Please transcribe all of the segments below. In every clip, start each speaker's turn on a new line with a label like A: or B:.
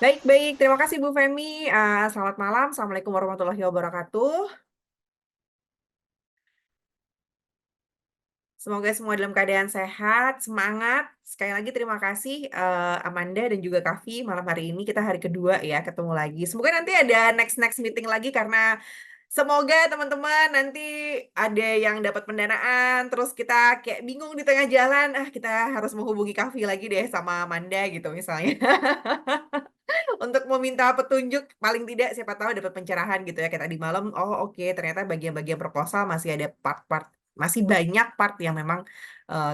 A: Baik-baik, terima kasih Bu Femi. Selamat malam, Assalamualaikum warahmatullahi wabarakatuh. Semoga semua dalam keadaan sehat, semangat. Sekali lagi terima kasih Amanda dan juga Kavi. Malam hari ini kita hari kedua ya ketemu lagi. Semoga nanti ada next meeting lagi karena semoga teman-teman nanti ada yang dapat pendanaan, terus kita kayak bingung di tengah jalan. Kita harus menghubungi Kavi lagi deh sama Amanda gitu misalnya. Untuk meminta petunjuk paling tidak siapa tahu dapat pencerahan gitu ya kayak tadi malam. Oh oke, ternyata bagian-bagian proposal masih ada part-part, masih banyak part yang memang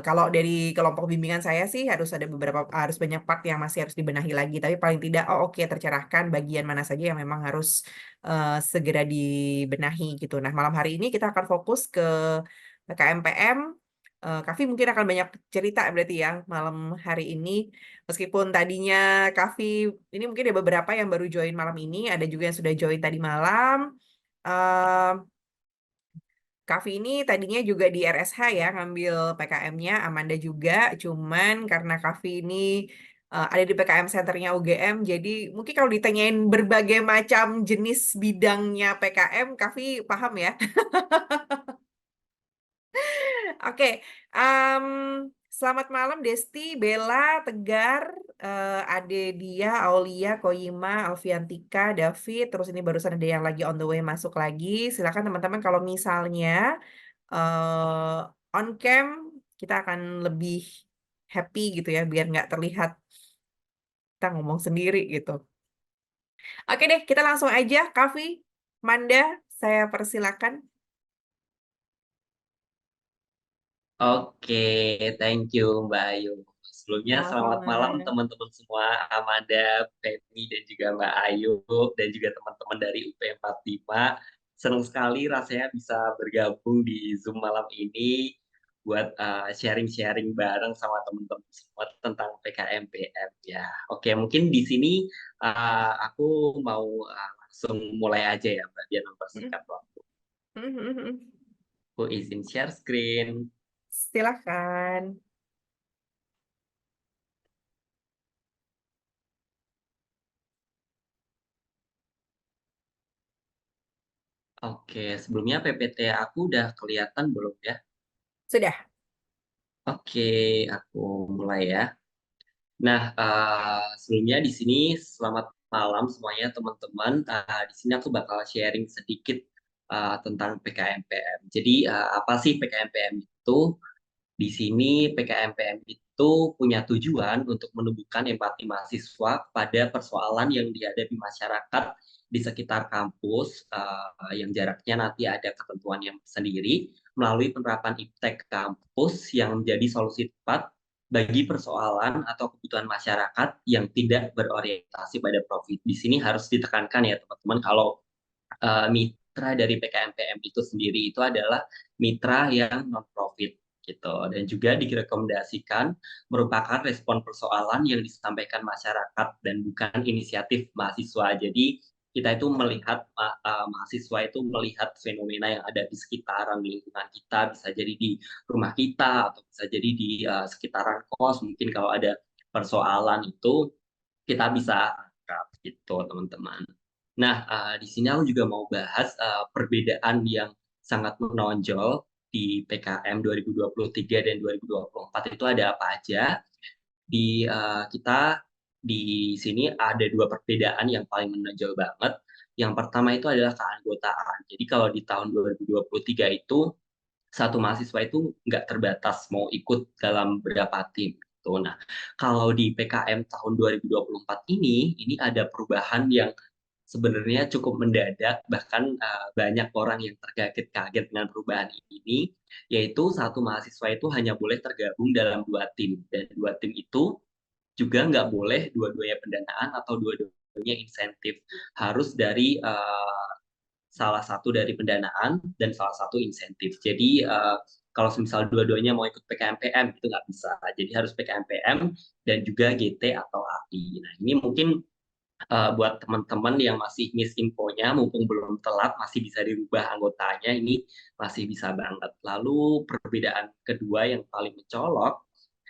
A: kalau dari kelompok bimbingan saya sih harus banyak part yang masih harus dibenahi lagi, tapi paling tidak oh oke, tercerahkan bagian mana saja yang memang harus segera dibenahi gitu. Nah, malam hari ini kita akan fokus ke PKMPM. Kavi mungkin akan banyak cerita berarti ya malam hari ini. Meskipun tadinya Kavi, ini mungkin ada beberapa yang baru join malam ini, ada juga yang sudah join tadi malam. Eh Kavi ini tadinya juga di RSH ya, ngambil PKM-nya, Amanda juga. Cuman karena Kavi ini ada di PKM Centernya UGM, jadi mungkin kalau ditanyain berbagai macam jenis bidangnya PKM, Kavi paham ya. Oke, em, selamat malam Desti, Bella, Tegar, Ade Dia, Aulia, Koyima, Alfiantika, David, terus ini barusan ada yang lagi on the way masuk lagi. Silakan teman-teman kalau misalnya on cam kita akan lebih happy gitu ya, biar nggak terlihat kita ngomong sendiri gitu. Oke deh, kita langsung aja, Kavi, Manda, saya persilakan.
B: Oke, thank you Mbak Ayu. Sebelumnya selamat
A: Sama-sama.
B: malam teman-teman semua, Amanda, Femi, dan juga Mbak Ayu, dan juga teman-teman dari UP 45. Senang sekali rasanya bisa bergabung di Zoom malam ini buat sharing-sharing bareng sama teman-teman semua tentang PKMPM ya. Oke, mungkin di sini aku mau langsung mulai aja ya Mbak, biar mempersingkat waktu. Aku izin share screen.
A: Silakan.
B: Oke, sebelumnya PPT aku udah kelihatan belum ya?
A: Sudah.
B: Oke, aku mulai ya. Nah, sebelumnya di sini selamat malam semuanya teman-teman. Di sini aku bakal sharing sedikit tentang PKMPM. Jadi, apa sih PKMPM itu? Di sini PKMPM itu punya tujuan untuk menumbuhkan empati mahasiswa pada persoalan yang dihadapi masyarakat di sekitar kampus, yang jaraknya nanti ada ketentuan yang sendiri, melalui penerapan iptek kampus yang menjadi solusi tepat bagi persoalan atau kebutuhan masyarakat yang tidak berorientasi pada profit. Di sini harus ditekankan ya teman-teman, kalau mitra dari PKMPM itu sendiri itu adalah mitra yang non-profit gitu, dan juga direkomendasikan merupakan respon persoalan yang disampaikan masyarakat dan bukan inisiatif mahasiswa. Jadi kita itu melihat mahasiswa itu melihat fenomena yang ada di sekitaran lingkungan kita, bisa jadi di rumah kita atau bisa jadi di sekitaran kos. Mungkin kalau ada persoalan itu kita bisa angkat gitu teman-teman. Nah, di sini aku juga mau bahas perbedaan yang sangat menonjol di PKM 2023 dan 2024 itu ada apa aja. Di kita di sini ada dua perbedaan yang paling menonjol banget. Yang pertama itu adalah keanggotaan. Jadi kalau di tahun 2023 itu satu mahasiswa itu nggak terbatas mau ikut dalam berapa tim gitu. Nah, kalau di PKM tahun 2024 ini ada perubahan yang sebenarnya cukup mendadak, bahkan banyak orang yang terkaget-kaget dengan perubahan ini, yaitu satu mahasiswa itu hanya boleh tergabung dalam dua tim, dan dua tim itu juga nggak boleh dua-duanya pendanaan atau dua-duanya insentif, harus dari salah satu dari pendanaan dan salah satu insentif. Jadi kalau misal dua-duanya mau ikut PKMPM itu nggak bisa. Jadi harus PKMPM dan juga GT atau API. Nah ini mungkin buat teman-teman yang masih miss infonya, mumpung belum telat, masih bisa dirubah anggotanya, ini masih bisa banget. Lalu perbedaan kedua yang paling mencolok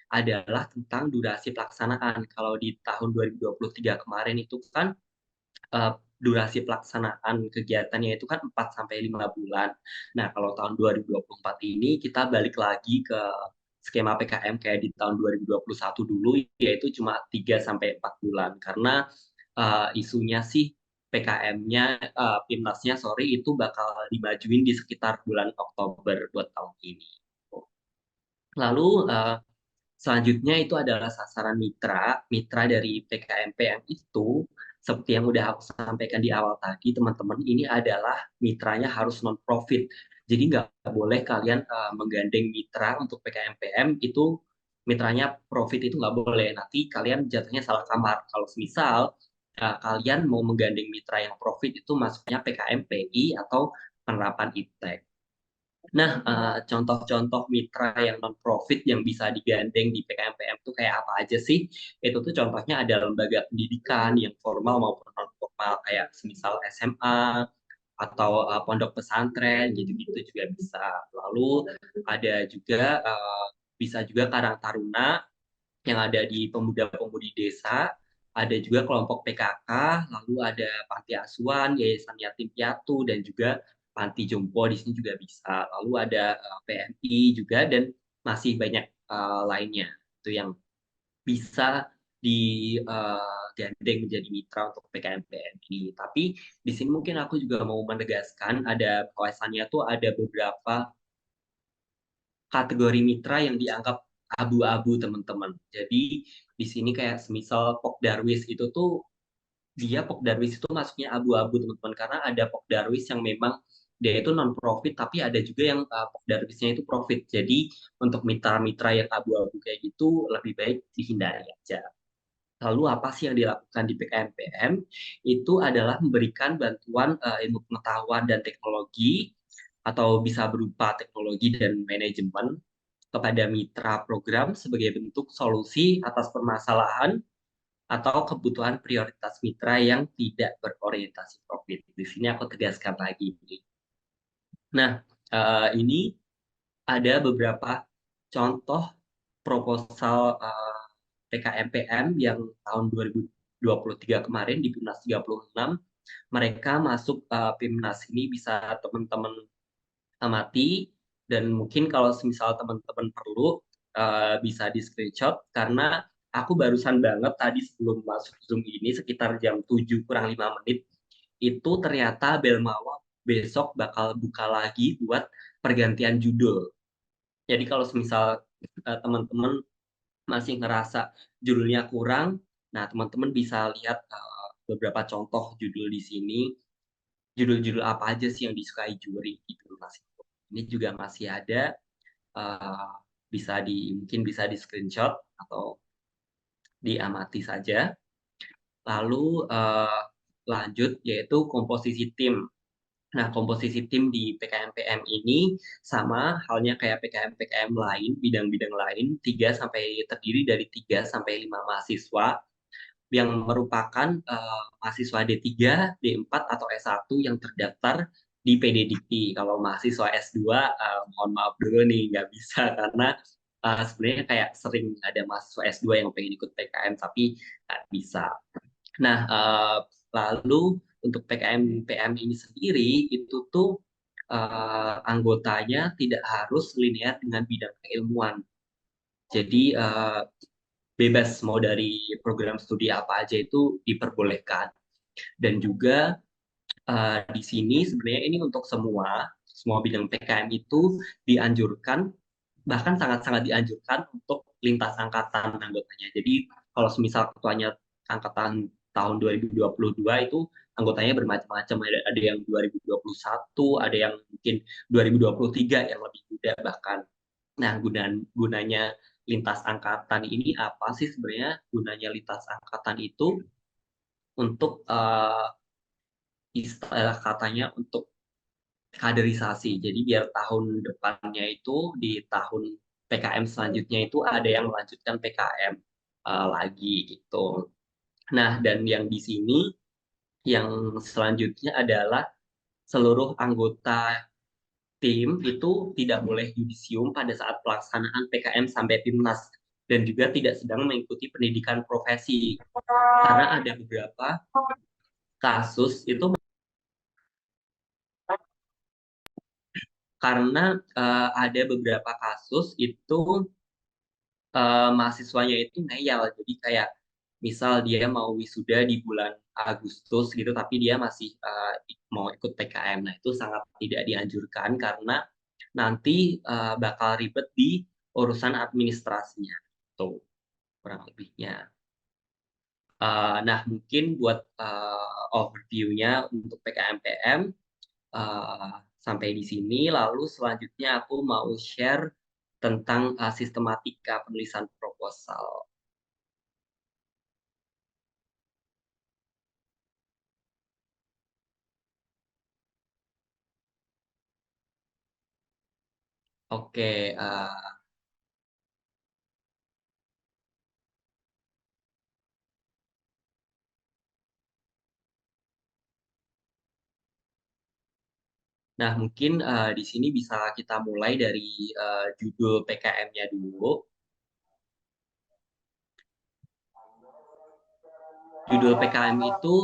B: adalah tentang durasi pelaksanaan. Kalau di tahun 2023 kemarin itu kan durasi pelaksanaan kegiatannya itu kan 4 sampai 5 bulan. Nah, kalau tahun 2024 ini kita balik lagi ke skema PKM kayak di tahun 2021 dulu, yaitu cuma 3 sampai 4 bulan. Karena isunya sih PKM-nya, PIMNAS-nya sorry, itu bakal dimajuin di sekitar bulan Oktober buat tahun ini. Lalu selanjutnya itu adalah sasaran mitra. Mitra dari PKMPM itu, seperti yang udah aku sampaikan di awal tadi, teman-teman, ini adalah mitranya harus non-profit. Jadi nggak boleh kalian menggandeng mitra untuk PKMPM itu mitranya profit itu nggak boleh. Nanti kalian jatuhnya salah kamar. Kalau misal kalian mau menggandeng mitra yang profit itu masuknya PKMPI atau penerapan IPTEK. Nah, contoh-contoh mitra yang non-profit yang bisa digandeng di PKMPM itu kayak apa aja sih? Itu tuh contohnya ada lembaga pendidikan yang formal maupun non-formal, kayak semisal SMA atau pondok pesantren, gitu-gitu juga bisa. Lalu ada juga, bisa juga Karang Taruna yang ada di pemuda-pemudi desa, ada juga kelompok PKK, lalu ada panti asuhan, yayasan yatim piatu, dan juga panti jompo di sini juga bisa. Lalu ada PMI juga dan masih banyak lainnya itu yang bisa digandeng menjadi mitra untuk PKMPN ini. Tapi di sini mungkin aku juga mau menegaskan ada bahwasannya tuh ada beberapa kategori mitra yang dianggap abu-abu teman-teman. Jadi di sini kayak semisal Pok Darwis itu tuh dia Pok Darwis itu masuknya abu-abu teman-teman karena ada Pok Darwis yang memang dia itu non profit tapi ada juga yang Pok Darwisnya itu profit. Jadi untuk mitra-mitra yang abu-abu kayak gitu lebih baik dihindari aja. Lalu apa sih yang dilakukan di PKMPM? Itu adalah memberikan bantuan ilmu pengetahuan dan teknologi atau bisa berupa teknologi dan manajemen kepada mitra program sebagai bentuk solusi atas permasalahan atau kebutuhan prioritas mitra yang tidak berorientasi profit. Di sini aku tegaskan lagi. Nah, ini ada beberapa contoh proposal PKMPM yang tahun 2023 kemarin di PIMNAS 36. Mereka masuk PIMNAS ini bisa teman-teman amati, dan mungkin kalau misal teman-teman perlu bisa di screenshot karena aku barusan banget tadi sebelum masuk Zoom ini sekitar jam 7 kurang 5 menit itu ternyata Belmawa besok bakal buka lagi buat pergantian judul. Jadi kalau misal teman-teman masih ngerasa judulnya kurang, nah teman-teman bisa lihat beberapa contoh judul di sini, judul-judul apa aja sih yang disukai juri gitu masih. Ini juga masih ada, uh, mungkin bisa di screenshot atau diamati saja. Lalu lanjut yaitu komposisi tim. Nah, komposisi tim di PKMPM ini sama halnya kayak PKM-PKM lain, bidang-bidang lain, 3 sampai terdiri dari 3 sampai 5 mahasiswa yang merupakan mahasiswa D3, D4 atau S1 yang terdaftar di PDDikti. Kalau mahasiswa S2, mohon maaf dulu nih, nggak bisa karena sebenarnya kayak sering ada mahasiswa S2 yang pengen ikut PKM tapi nggak bisa. Nah, lalu untuk PKM PM ini sendiri itu tuh anggotanya tidak harus linear dengan bidang keilmuan. Jadi bebas mau dari program studi apa aja itu diperbolehkan. Dan juga di sini sebenarnya ini untuk semua bidang PKM itu dianjurkan, bahkan sangat-sangat dianjurkan untuk lintas angkatan anggotanya. Jadi kalau semisal ketuanya angkatan tahun 2022 itu anggotanya bermacam-macam, ada yang 2021, ada yang mungkin 2023 yang lebih muda bahkan. Nah, gunanya lintas angkatan ini apa sih sebenarnya? Gunanya lintas angkatan itu untuk istilah katanya untuk kaderisasi. Jadi biar tahun depannya itu di tahun PKM selanjutnya itu ada yang melanjutkan PKM lagi gitu. Nah, dan yang di sini yang selanjutnya adalah seluruh anggota tim itu tidak boleh yudisium pada saat pelaksanaan PKM sampai PIMNAS. dan juga tidak sedang mengikuti pendidikan profesi. Karena ada beberapa kasus itu karena ada beberapa kasus itu mahasiswanya itu ngeyel. Jadi kayak misal dia mau wisuda di bulan Agustus gitu, tapi dia masih mau ikut PKM. Nah, itu sangat tidak dianjurkan karena nanti bakal ribet di urusan administrasinya. Tuh, kurang lebihnya. Nah, mungkin buat overview-nya untuk PKMPM eh, sampai di sini. Lalu selanjutnya aku mau share tentang sistematika penulisan proposal. Oke, nah mungkin di sini bisa kita mulai dari judul PKM-nya dulu. Judul PKM itu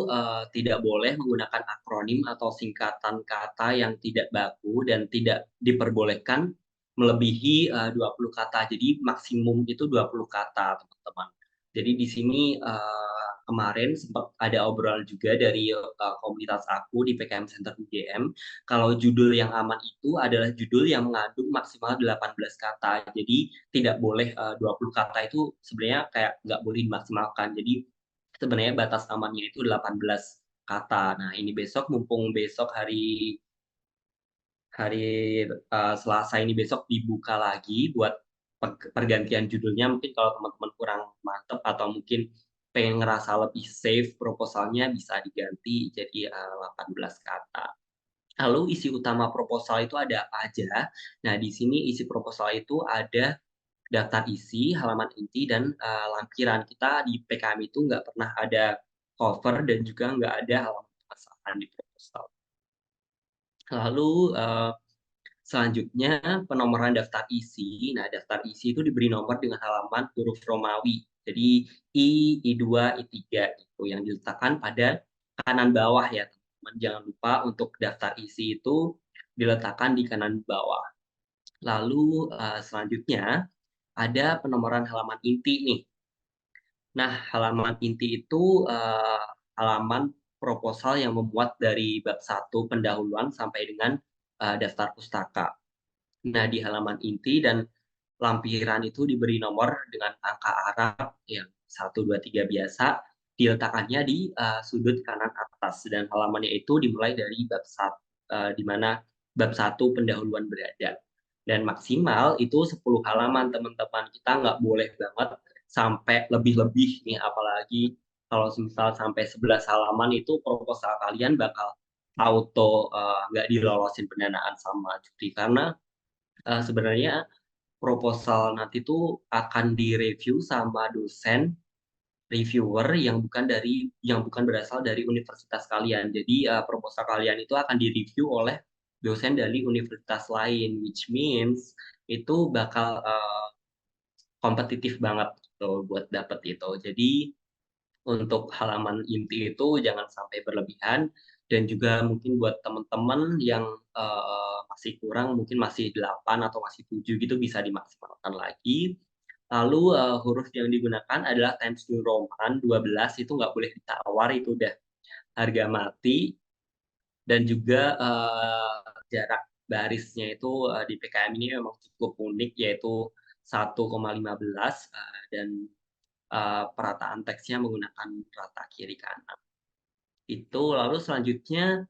B: tidak boleh menggunakan akronim atau singkatan kata yang tidak baku dan tidak diperbolehkan melebihi 20 kata. Jadi maksimum itu 20 kata, teman-teman. Jadi di sini kemarin sempat ada obrolan juga dari komunitas aku di PKM Center UGM. Kalau judul yang aman itu adalah judul yang mengandung maksimal 18 kata. Jadi tidak boleh 20 kata itu sebenarnya kayak nggak boleh dimaksimalkan. Jadi sebenarnya batas amannya itu 18 kata. Nah, ini besok mumpung besok hari hari Selasa ini besok dibuka lagi buat pergantian judulnya. Mungkin kalau teman-teman kurang mantep atau mungkin pengen ngerasa lebih safe proposalnya bisa diganti jadi 18 kata. Lalu isi utama proposal itu ada apa aja? Nah, di sini isi proposal itu ada daftar isi, halaman inti, dan lampiran. Kita di PKM itu nggak pernah ada cover dan juga nggak ada halaman pemasaran di proposal. Lalu selanjutnya penomoran daftar isi. Nah, daftar isi itu diberi nomor dengan halaman huruf Romawi. Jadi I, I2, I3 itu yang diletakkan pada kanan bawah ya, teman-teman. Jangan lupa untuk daftar isi itu diletakkan di kanan bawah. Lalu selanjutnya ada penomoran halaman inti nih. Nah, halaman inti itu halaman proposal yang memuat dari bab 1 pendahuluan sampai dengan daftar pustaka. Nah, di halaman inti dan lampiran itu diberi nomor dengan angka Arab yang 1, 2, 3 biasa, diletakkannya di sudut kanan atas dan halamannya itu dimulai dari bab 1 di mana bab 1 pendahuluan berada. Dan maksimal itu 10 halaman, teman-teman. Kita nggak boleh banget sampai lebih-lebih nih, apalagi kalau misal sampai 11 halaman itu proposal kalian bakal auto nggak dilolosin pendanaan sama cuti karena sebenarnya proposal nanti tuh akan direview sama dosen reviewer yang bukan berasal dari universitas kalian. Jadi proposal kalian itu akan direview oleh dosen dari universitas lain, which means itu bakal kompetitif banget gitu buat dapet itu. Jadi untuk halaman inti itu jangan sampai berlebihan dan juga mungkin buat teman-teman yang masih kurang mungkin masih 8 atau masih 7 gitu bisa dimaksimalkan lagi. Lalu huruf yang digunakan adalah Times New Roman 12 itu nggak boleh ditawar itu udah harga mati dan juga jarak barisnya itu di PKM ini memang cukup unik yaitu 1,15 dan perataan teksnya menggunakan rata kiri kanan. Itu lalu selanjutnya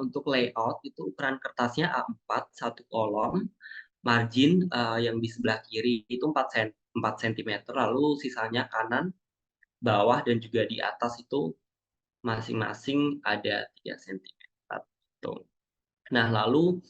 B: untuk layout itu ukuran kertasnya A4 satu kolom, margin yang di sebelah kiri itu 4 cm, lalu sisanya kanan, bawah dan juga di atas itu masing-masing ada 3 cm. Tuh. Nah, lalu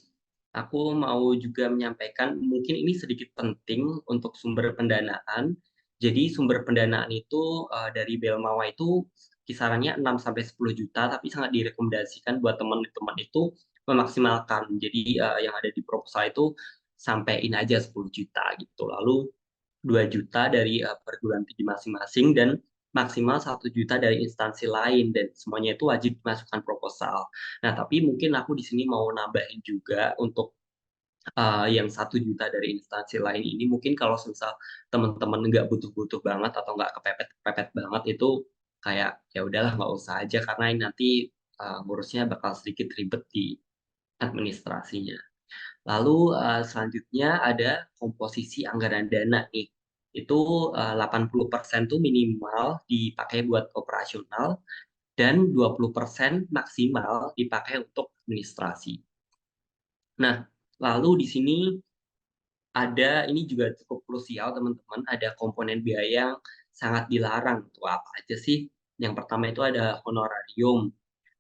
B: aku mau juga menyampaikan mungkin ini sedikit penting untuk sumber pendanaan. Jadi sumber pendanaan itu dari Belmawa itu kisarannya 6 sampai 10 juta tapi sangat direkomendasikan buat teman-teman itu memaksimalkan. Jadi yang ada di proposal itu sampein aja 10 juta gitu. Lalu 2 juta dari perguruan tinggi masing-masing dan maksimal 1 juta dari instansi lain dan semuanya itu wajib dimasukkan proposal. Nah, tapi mungkin aku di sini mau nambahin juga untuk yang 1 juta dari instansi lain ini mungkin kalau misal teman-teman nggak butuh-butuh banget atau nggak kepepet-kepepet banget itu kayak ya udahlah nggak usah aja karena ini nanti ngurusnya bakal sedikit ribet di administrasinya. Lalu selanjutnya ada komposisi anggaran dana nih. Itu 80% tuh minimal dipakai buat operasional dan 20% maksimal dipakai untuk administrasi. Nah, lalu di sini ada ini juga cukup krusial teman-teman, ada komponen biaya yang sangat dilarang. Itu apa aja sih? Yang pertama itu ada honorarium,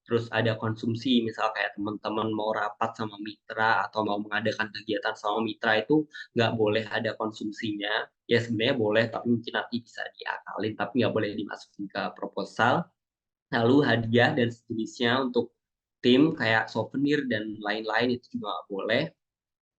B: terus ada konsumsi, misal kayak teman-teman mau rapat sama mitra atau mau mengadakan kegiatan sama mitra itu nggak boleh ada konsumsinya. Ya sebenarnya boleh, tapi mungkin nanti bisa diakalin, tapi nggak boleh dimasukin ke proposal. Lalu hadiah dan sejenisnya untuk tim kayak souvenir dan lain-lain itu juga nggak boleh.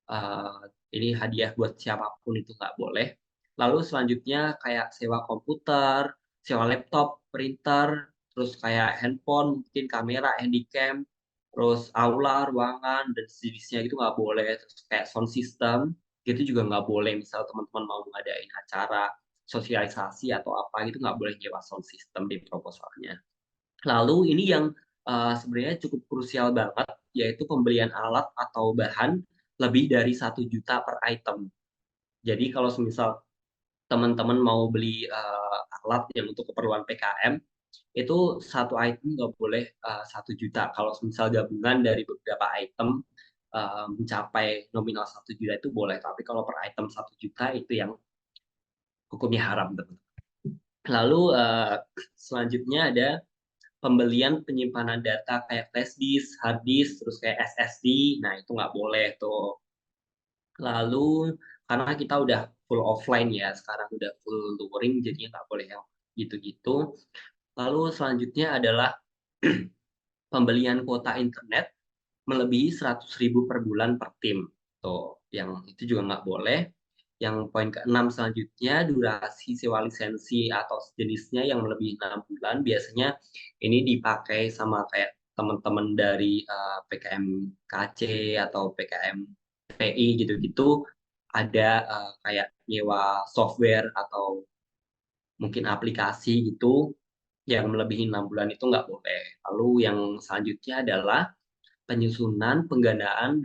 B: Eh, ini hadiah buat siapapun itu nggak boleh. Lalu selanjutnya kayak sewa komputer, sewa laptop, printer, terus kayak handphone, mungkin kamera, handycam, terus aula, ruangan, dan sejenisnya itu nggak boleh. Terus kayak sound system, gitu juga nggak boleh. Misal teman-teman mau ngadain acara sosialisasi atau apa gitu nggak boleh nyewa sound system di proposalnya. Lalu ini yang sebenarnya cukup krusial banget, yaitu pembelian alat atau bahan lebih dari 1 juta per item. Jadi kalau semisal teman-teman mau beli alat yang untuk keperluan PKM, itu satu item nggak boleh 1 juta. Kalau misal gabungan dari beberapa item mencapai nominal 1 juta itu boleh, tapi kalau per item 1 juta itu yang hukumnya haram, teman. Lalu selanjutnya ada pembelian penyimpanan data kayak flash disk, hard disk, terus kayak SSD, nah itu nggak boleh tuh. Lalu karena kita udah full offline ya, sekarang udah full luring, jadi nggak boleh yang gitu-gitu. Lalu selanjutnya adalah pembelian kuota internet melebihi 100.000 per bulan per tim. Tuh, yang itu juga nggak boleh. Yang poin keenam selanjutnya, durasi sewa lisensi atau sejenisnya yang melebihi 6 bulan. Biasanya ini dipakai sama kayak teman-teman dari PKM KC atau PKM PI gitu-gitu. Ada kayak nyewa software atau mungkin aplikasi gitu yang melebihi 6 bulan itu nggak boleh. Lalu yang selanjutnya adalah penyusunan, penggandaan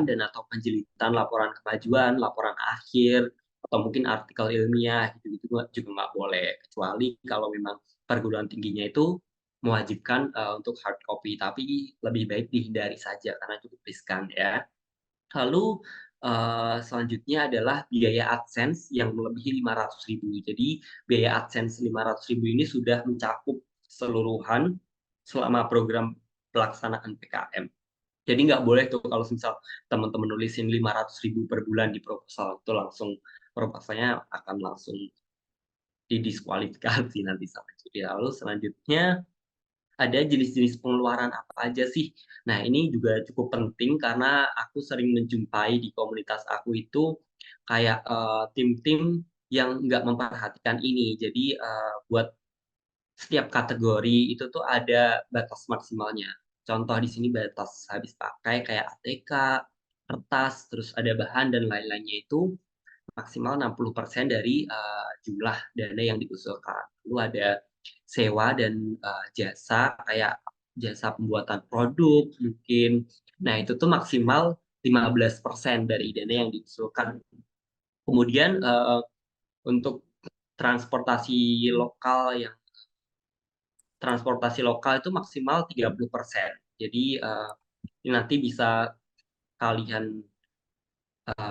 B: dan atau penjilitan laporan kemajuan, laporan akhir, atau mungkin artikel ilmiah gitu-gitu juga nggak boleh. Kecuali kalau memang perguruan tingginya itu mewajibkan untuk hard copy, tapi lebih baik dihindari saja karena cukup riskan ya. Lalu selanjutnya adalah biaya AdSense yang melebihi 500.000. Jadi biaya AdSense 500.000 ini sudah mencakup keseluruhan selama program pelaksanaan PKM. Jadi nggak boleh tuh kalau misal teman-teman nulisin 500.000 per bulan di proposal itu langsung proposalnya akan langsung didiskualifikasi nanti sama juri. Lalu selanjutnya ada jenis-jenis pengeluaran apa aja sih? Nah, ini juga cukup penting karena aku sering menjumpai di komunitas aku itu kayak tim-tim yang nggak memperhatikan ini. Jadi buat setiap kategori itu tuh ada batas maksimalnya. Contoh di sini batas habis pakai kayak ATK, kertas, terus ada bahan dan lain-lainnya itu maksimal 60% dari jumlah dana yang diusulkan. Lalu ada sewa dan jasa kayak jasa pembuatan produk mungkin. Nah, itu tuh maksimal 15% dari dana yang diusulkan. Kemudian untuk transportasi lokal yang transportasi lokal itu maksimal 30%. Jadi ini nanti bisa kalian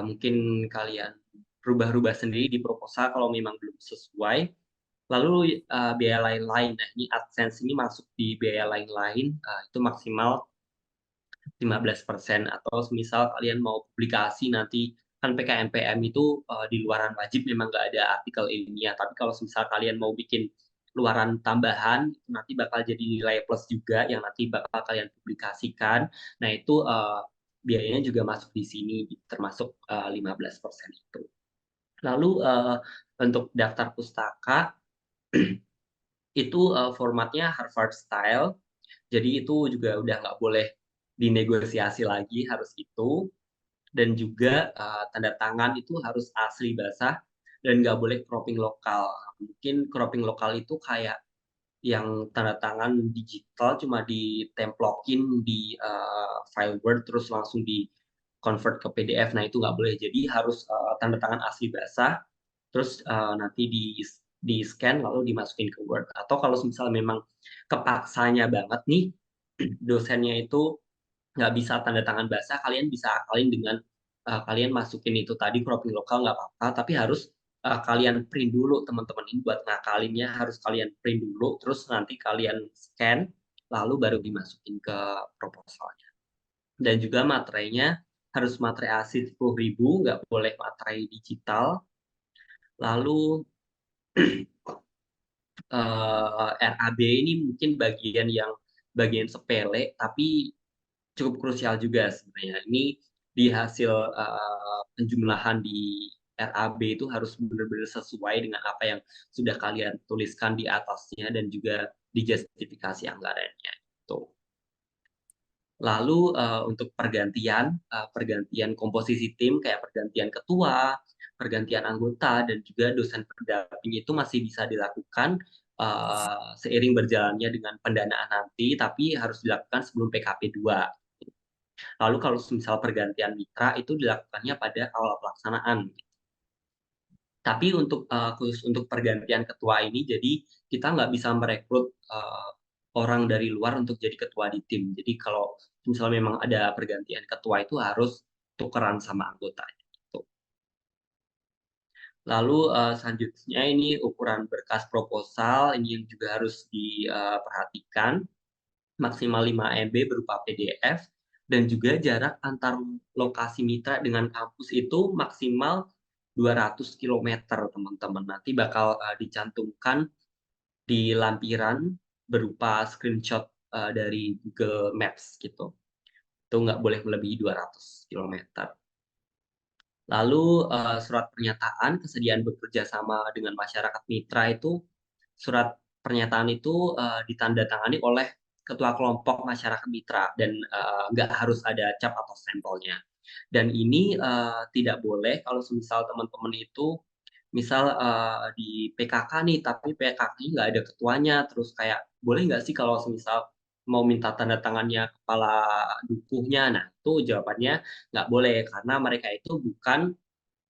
B: mungkin kalian rubah-rubah sendiri di proposal kalau memang belum sesuai. Lalu biaya lain-lain. Nah, ini AdSense ini masuk di biaya lain-lain itu maksimal 15%. Atau misal kalian mau publikasi nanti kan PKMPM itu di luaran wajib memang nggak ada artikel ilmiah. Tapi kalau misal kalian mau bikin luaran tambahan itu nanti bakal jadi nilai plus juga yang nanti bakal kalian publikasikan. Nah, itu biayanya juga masuk di sini termasuk 15% itu. Lalu untuk daftar pustaka itu formatnya Harvard Style, jadi itu juga udah nggak boleh dinegosiasi lagi, harus itu. Dan juga tanda tangan itu harus asli basah dan nggak boleh cropping lokal. Mungkin cropping lokal itu kayak yang tanda tangan digital cuma ditemplokin di file Word terus langsung di convert ke PDF. Nah itu nggak boleh. Jadi harus tanda tangan asli basah terus nanti di scan lalu dimasukin ke Word. Atau kalau misalnya memang kepaksanya banget nih dosennya itu nggak bisa tanda tangan basah, kalian bisa akalin dengan kalian masukin itu tadi cropping lokal nggak apa-apa, tapi harus kalian print dulu teman-teman. Ini buat ngakalinnya harus kalian print dulu, terus nanti kalian scan, lalu baru dimasukin ke proposalnya. Dan juga materainya harus materai asli 10.000, nggak boleh materai digital. Lalu RAB ini mungkin bagian sepele, tapi cukup krusial juga sebenarnya. Ini di hasil penjumlahan di RAB itu harus benar-benar sesuai dengan apa yang sudah kalian tuliskan di atasnya dan juga di justifikasi anggarannya. Tuh. Lalu untuk pergantian komposisi tim kayak pergantian ketua, pergantian anggota dan juga dosen pendamping itu masih bisa dilakukan seiring berjalannya dengan pendanaan nanti, tapi harus dilakukan sebelum PKP 2. Lalu kalau misal pergantian mitra itu dilakukannya pada awal pelaksanaan. Tapi untuk khusus untuk pergantian ketua ini, jadi kita nggak bisa merekrut orang dari luar untuk jadi ketua di tim. Jadi kalau misalnya memang ada pergantian ketua itu harus tukeran sama anggotanya. Gitu. Lalu selanjutnya ini ukuran berkas proposal, ini yang juga harus diperhatikan. Maksimal 5 MB berupa PDF, dan juga jarak antar lokasi mitra dengan kampus itu maksimal 200 km, teman-teman. Nanti bakal dicantumkan di lampiran berupa screenshot dari Google Maps gitu. Itu nggak boleh melebihi 200 km. Lalu surat pernyataan kesediaan bekerja sama dengan masyarakat mitra itu, surat pernyataan itu ditandatangani oleh ketua kelompok masyarakat mitra dan nggak harus ada cap atau stempelnya. Dan ini tidak boleh kalau misal teman-teman itu misal di PKK nih, tapi PKK-nya nggak ada ketuanya, terus kayak boleh nggak sih kalau misal mau minta tanda tangannya kepala dukuhnya? Nah, itu jawabannya nggak boleh karena mereka itu bukan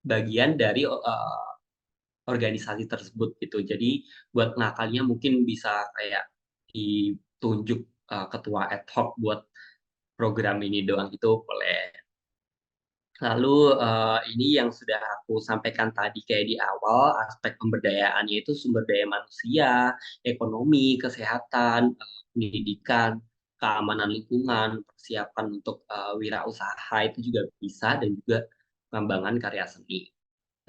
B: bagian dari organisasi tersebut gitu. Jadi buat ngakalnya mungkin bisa kayak ditunjuk ketua ad hoc buat program ini doang itu boleh. Lalu ini yang sudah aku sampaikan tadi kayak di awal, aspek pemberdayaannya itu sumber daya manusia, ekonomi, kesehatan, pendidikan, keamanan lingkungan, persiapan untuk wirausaha itu juga bisa dan juga pengembangan karya seni.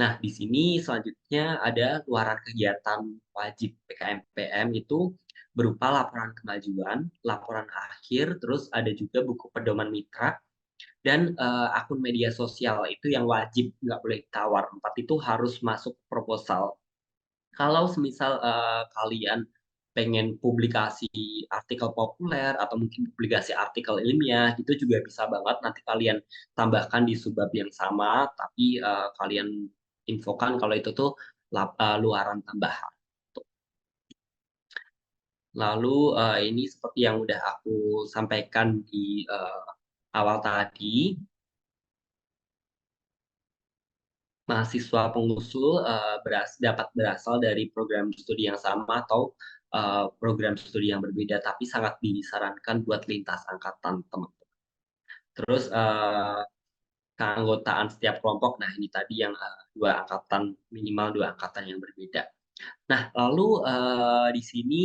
B: Nah, di sini selanjutnya ada luaran kegiatan wajib PKMPM itu berupa laporan kemajuan, laporan akhir, terus ada juga buku pedoman mitra, dan akun media sosial itu yang wajib nggak boleh ditawar. Empat itu harus masuk proposal. Kalau semisal kalian pengen publikasi artikel populer atau mungkin publikasi artikel ilmiah, itu juga bisa banget nanti kalian tambahkan di subbab yang sama, tapi kalian infokan kalau itu tuh luaran tambahan. Lalu ini seperti yang udah aku sampaikan di awal tadi, mahasiswa pengusul dapat berasal dari program studi yang sama atau program studi yang berbeda, tapi sangat disarankan buat lintas angkatan, teman-teman. Terus keanggotaan setiap kelompok, nah ini tadi yang minimal dua angkatan yang berbeda. Nah, lalu di sini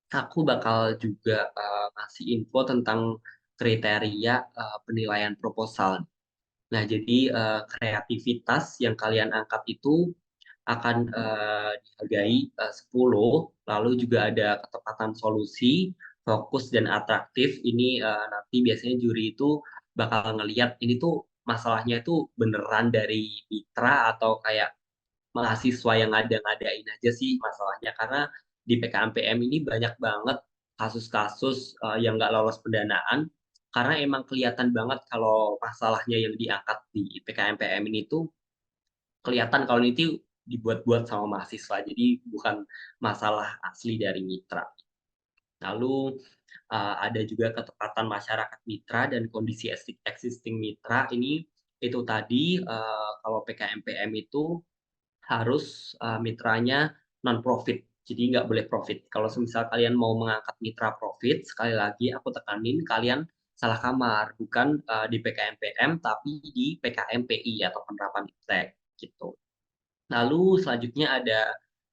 B: aku bakal juga ngasih info tentang kriteria penilaian proposal. Nah, jadi kreativitas yang kalian angkat itu akan dihargai 10, lalu juga ada ketepatan solusi, fokus dan atraktif. Ini nanti biasanya juri itu bakal ngeliat ini tuh masalahnya itu beneran dari mitra atau kayak mahasiswa yang ngada-ngadain aja sih masalahnya, karena di PKMPM ini banyak banget kasus-kasus yang nggak lolos pendanaan, karena emang kelihatan banget kalau masalahnya yang diangkat di PKMPM ini tuh kelihatan kalau ini dibuat-buat sama mahasiswa, jadi bukan masalah asli dari mitra. Lalu ada juga ketepatan masyarakat mitra dan kondisi existing mitra ini itu tadi kalau PKMPM itu harus mitranya non profit, jadi nggak boleh profit. Kalau misal kalian mau mengangkat mitra profit, sekali lagi aku tekanin kalian salah kamar, bukan di PKMPM tapi di PKMPI atau penerapan iptek gitu. Lalu selanjutnya ada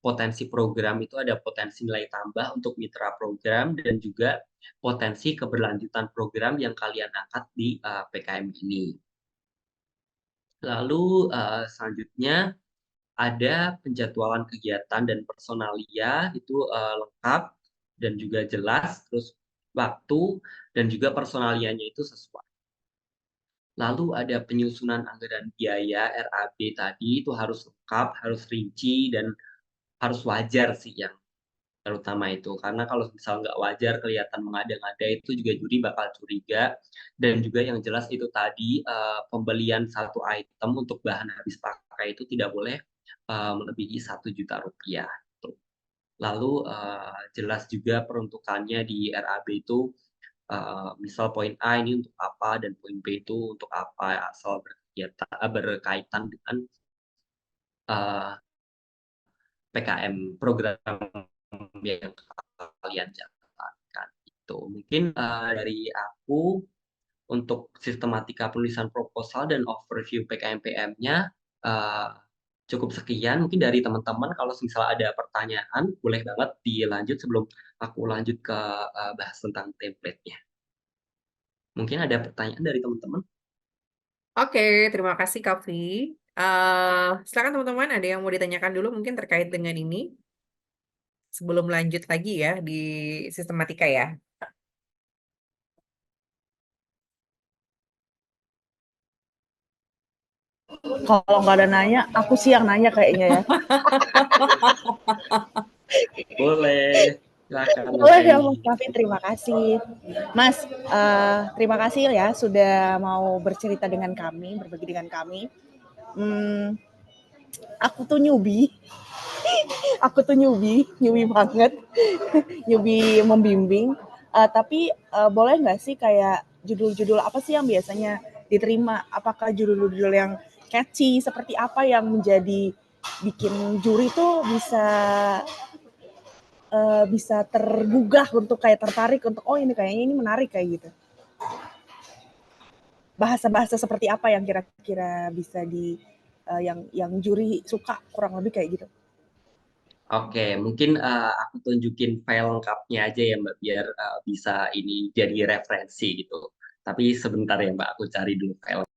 B: potensi program, itu ada potensi nilai tambah untuk mitra program dan juga potensi keberlanjutan program yang kalian angkat di PKM ini. Lalu selanjutnya ada penjadwalan kegiatan dan personalia itu lengkap dan juga jelas, terus waktu dan juga personalianya itu sesuai. Lalu ada penyusunan anggaran biaya RAB tadi itu harus lengkap, harus rinci dan harus wajar sih yang terutama itu, karena kalau misal nggak wajar kelihatan mengada-ngada itu juga juri bakal curiga. Dan juga yang jelas itu tadi pembelian satu item untuk bahan habis pakai itu tidak boleh melebihi 1 juta rupiah. Lalu jelas juga peruntukannya di RAB itu misal poin A ini untuk apa dan poin B itu untuk apa, asal berkaitan dengan uh, PKM program yang kalian jalankan. Itu mungkin dari aku untuk sistematika penulisan proposal dan overview PKMPM-nya cukup sekian. Mungkin dari teman-teman kalau misalnya ada pertanyaan boleh banget dilanjut sebelum aku lanjut ke bahas tentang template-nya. Mungkin ada pertanyaan dari teman-teman?
A: Oke, terima kasih Kavi. Silakan teman-teman, ada yang mau ditanyakan dulu mungkin terkait dengan ini sebelum lanjut lagi ya di sistematika ya.
C: Kalau nggak ada nanya, aku sih yang nanya kayaknya ya.
B: Boleh, silakan Mas
C: Boleh ya
B: Eni.
C: Mas Kavi, terima kasih. Mas, terima kasih ya sudah mau bercerita dengan kami, berbagi dengan kami. Aku tuh newbie, newbie banget, newbie membimbing. Tapi boleh nggak sih kayak judul-judul apa sih yang biasanya diterima? Apakah judul-judul yang catchy seperti apa yang menjadi bikin juri tuh bisa tergugah untuk kayak tertarik untuk oh ini kayaknya ini menarik kayak gitu. Bahasa-bahasa seperti apa yang kira-kira bisa yang juri suka kurang lebih kayak gitu.
B: Oke, mungkin aku tunjukin file lengkapnya aja ya Mbak, biar bisa ini jadi referensi gitu. Tapi sebentar ya Mbak, aku cari dulu file.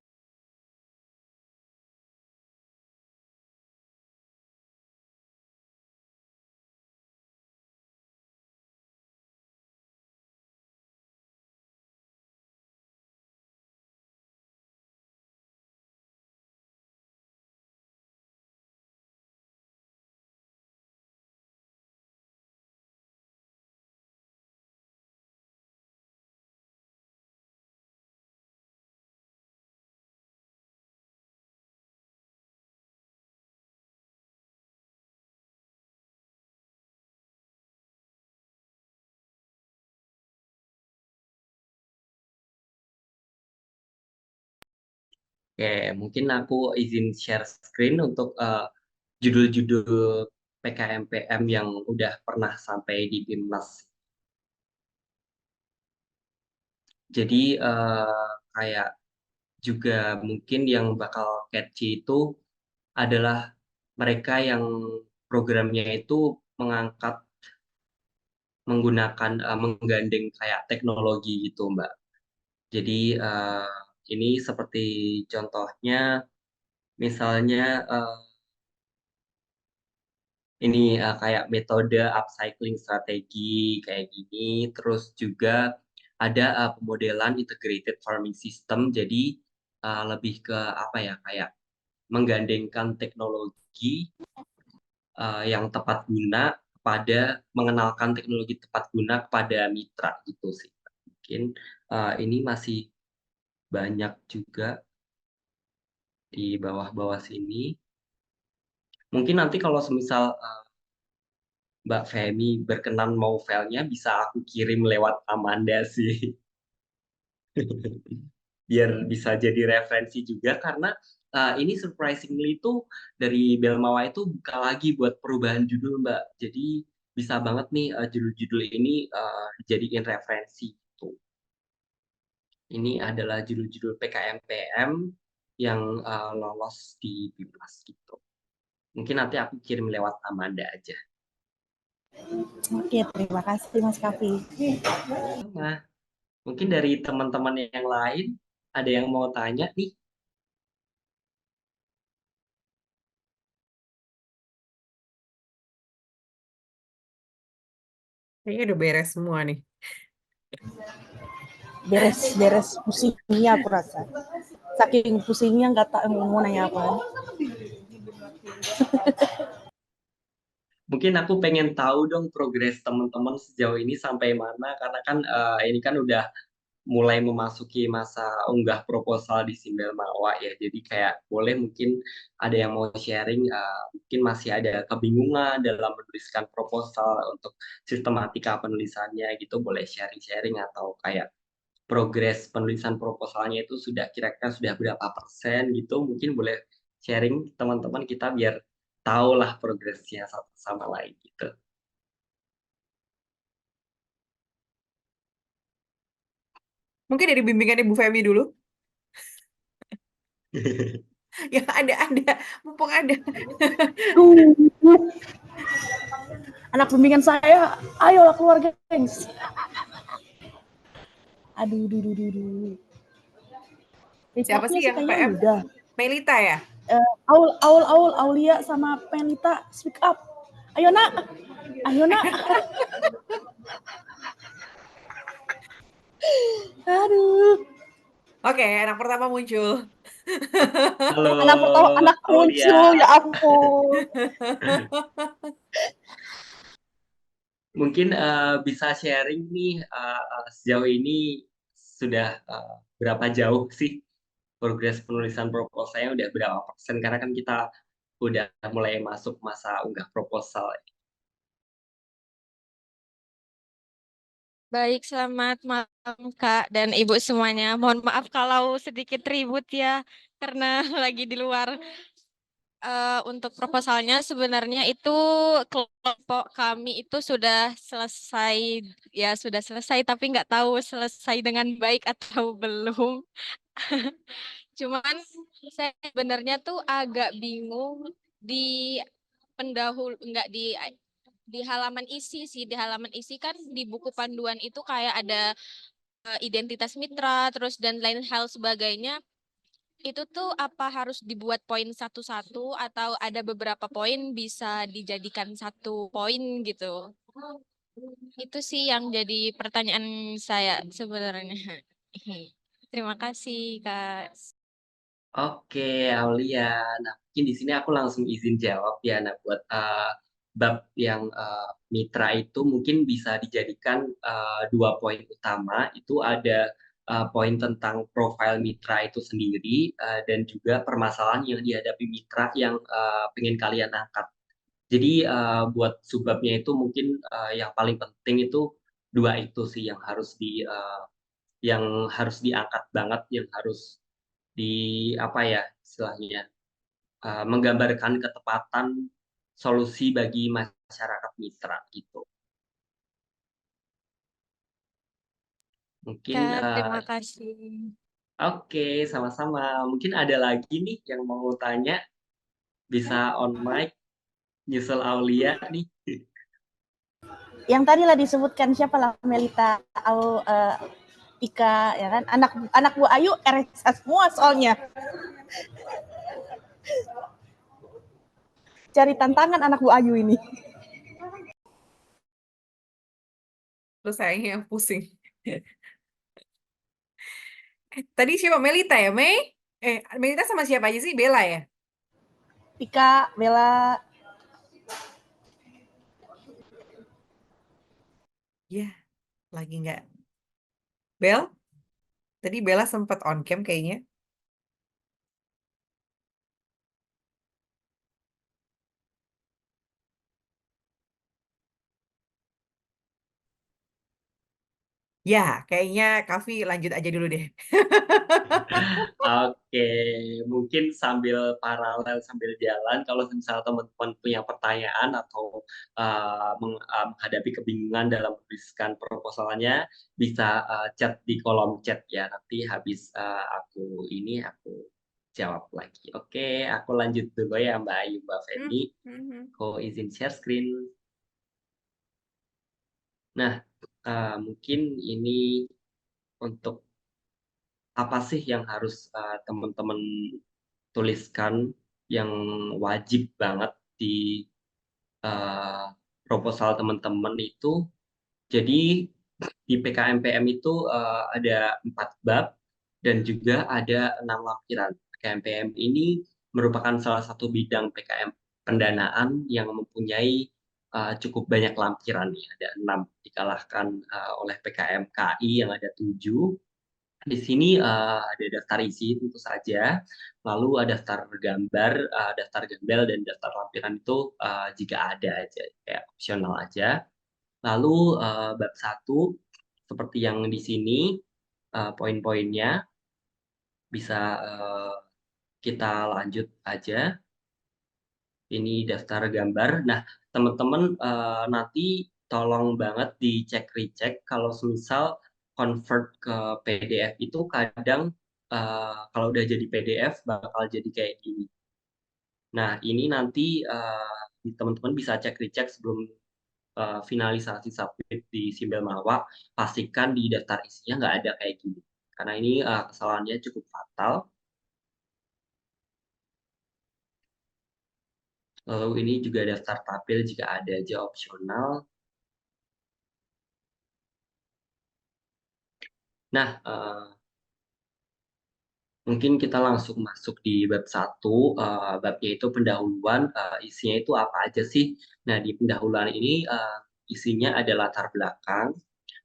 B: Oke, mungkin aku izin share screen untuk judul-judul PKMPM yang udah pernah sampai di BIMNAS. Jadi kayak juga mungkin yang bakal catchy itu adalah mereka yang programnya itu mengangkat menggunakan menggandeng kayak teknologi gitu Mbak. Jadi ini seperti contohnya misalnya ini kayak metode upcycling strategi kayak gini, terus juga ada pemodelan integrated farming system. Jadi lebih ke apa ya, kayak menggandengkan teknologi yang tepat guna mengenalkan teknologi tepat guna kepada mitra gitu sih. Mungkin ini masih banyak juga di bawah-bawah sini. Mungkin nanti kalau semisal Mbak Femi berkenan mau filenya bisa aku kirim lewat Amanda sih. Biar bisa jadi referensi juga karena ini surprisingly itu dari Belmawa itu buka lagi buat perubahan judul Mbak. Jadi bisa banget nih judul-judul ini dijadiin referensi gitu. Ini adalah judul-judul PKMPM yang lolos di Biplas gitu. Mungkin nanti aku kirim lewat Amanda aja.
C: Oke, terima kasih Mas Kavi.
B: Sama. Mungkin dari teman-teman yang lain ada yang mau tanya nih?
A: Kayaknya udah beres semua nih.
C: Beres pusingnya aku rasa. Saking pusingnya nggak tahu mau nanya apa.
B: Mungkin aku pengen tahu dong progres teman-teman sejauh ini sampai mana karena kan ini kan udah mulai memasuki masa unggah proposal di Simbel Mawa ya. Jadi kayak boleh mungkin ada yang mau sharing, mungkin masih ada kebingungan dalam menuliskan proposal untuk sistematika penulisannya gitu, boleh sharing-sharing atau kayak progres penulisan proposalnya itu sudah kira-kira sudah berapa persen gitu, mungkin boleh sharing teman-teman kita biar tahu lah progresnya satu sama lain gitu.
A: Mungkin dari bimbingan Ibu Femi dulu. Ya ada. Mumpung ada.
C: Anak bimbingan saya, ayolah keluar gengs. Aduh.
A: Siapa sih
C: Reportnya sih
A: yang
C: kayaknya
A: PM?
C: udah.
A: Melita ya?
C: Aulia sama Penita speak up. Ayo nak. Aduh.
A: Oke, anak pertama muncul.
B: Halo,
C: Anak
B: Aulia.
C: muncul, ya ampun.
B: Mungkin bisa sharing nih sejauh ini sudah berapa jauh sih progres penulisan proposalnya udah berapa persen? Karena kan kita udah mulai masuk masa unggah proposal.
D: Baik, selamat malam Kak dan Ibu semuanya. Mohon maaf kalau sedikit ribut ya, karena lagi di luar. Untuk proposalnya sebenarnya itu kelompok kami itu sudah selesai, ya sudah selesai, tapi nggak tahu selesai dengan baik atau belum. Cuman saya sebenarnya tuh agak bingung di pendahulu, nggak di halaman isi sih, di halaman isi kan di buku panduan itu kayak ada identitas mitra, terus dan lain hal sebagainya. Itu tuh apa harus dibuat poin satu-satu atau ada beberapa poin bisa dijadikan satu poin gitu? Itu sih yang jadi pertanyaan saya sebenarnya. Terima kasih, Kak.
B: Oke, Aulia. Nah, mungkin di sini aku langsung izin jawab ya. Nah, buat bab yang mitra itu mungkin bisa dijadikan dua poin utama. Itu ada poin tentang profil mitra itu sendiri dan juga permasalahan yang dihadapi mitra yang pengen kalian angkat. Jadi buat subbabnya itu mungkin yang paling penting itu dua itu sih yang harus diangkat banget, yang harus di apa ya istilahnya menggambarkan ketepatan solusi bagi masyarakat mitra gitu. Mungkin
D: Kak, terima kasih.
B: oke, sama-sama. Mungkin ada lagi nih yang mau tanya, bisa on mic, nyusul Aulia nih.
C: Yang tadi lah disebutkan siapa lah Melita, Ika, ya kan? Anak Bu Ayu RSA semua soalnya. Cari tantangan anak Bu Ayu ini.
A: Terus saya yang pusing. Tadi siapa? Melita ya, Mei? Melita sama siapa aja sih? Bella ya?
C: Tika, Bella.
A: Ya, lagi nggak. Bel, tadi Bella sempat on cam kayaknya. Ya, kayaknya Kavi lanjut aja dulu deh.
B: Oke, mungkin sambil paralel sambil jalan, kalau misal teman-teman punya pertanyaan atau menghadapi kebingungan dalam menuliskan proposalnya, bisa chat di kolom chat ya. Nanti habis aku jawab lagi. Oke, aku lanjut dulu ya Mbak Ayu, Mbak
A: Hmm,
B: Feni.
A: hmm, hmm.
B: Aku izin share screen. Nah, mungkin ini untuk apa sih yang harus teman-teman tuliskan yang wajib banget di eh, proposal teman-teman itu. Jadi di PKMPM itu ada 4 bab dan juga ada 6 lampiran. PKMPM ini merupakan salah satu bidang PKM pendanaan yang mempunyai cukup banyak lampiran nih. Ada 6 dikalahkan oleh PKM KI yang ada 7. Di sini ada daftar isi tentu saja, lalu ada daftar gembel dan daftar lampiran itu jika ada aja, kayak opsional aja. Lalu bab 1 seperti yang di sini poin-poinnya bisa kita lanjut aja. Ini daftar gambar. Nah, teman-teman nanti tolong banget dicek recheck kalau semisal convert ke PDF itu kadang kalau udah jadi PDF bakal jadi kayak gini. Nah, ini nanti teman-teman bisa cek recheck sebelum finalisasi submit di Simbel Mawa, pastikan di daftar isinya nggak ada kayak gini. Karena ini kesalahannya cukup fatal. Lalu ini juga daftar tabel jika ada aja opsional. Nah, mungkin kita langsung masuk di bab 1. Babnya itu pendahuluan. Isinya itu apa aja sih? Nah, di pendahuluan ini isinya ada latar belakang,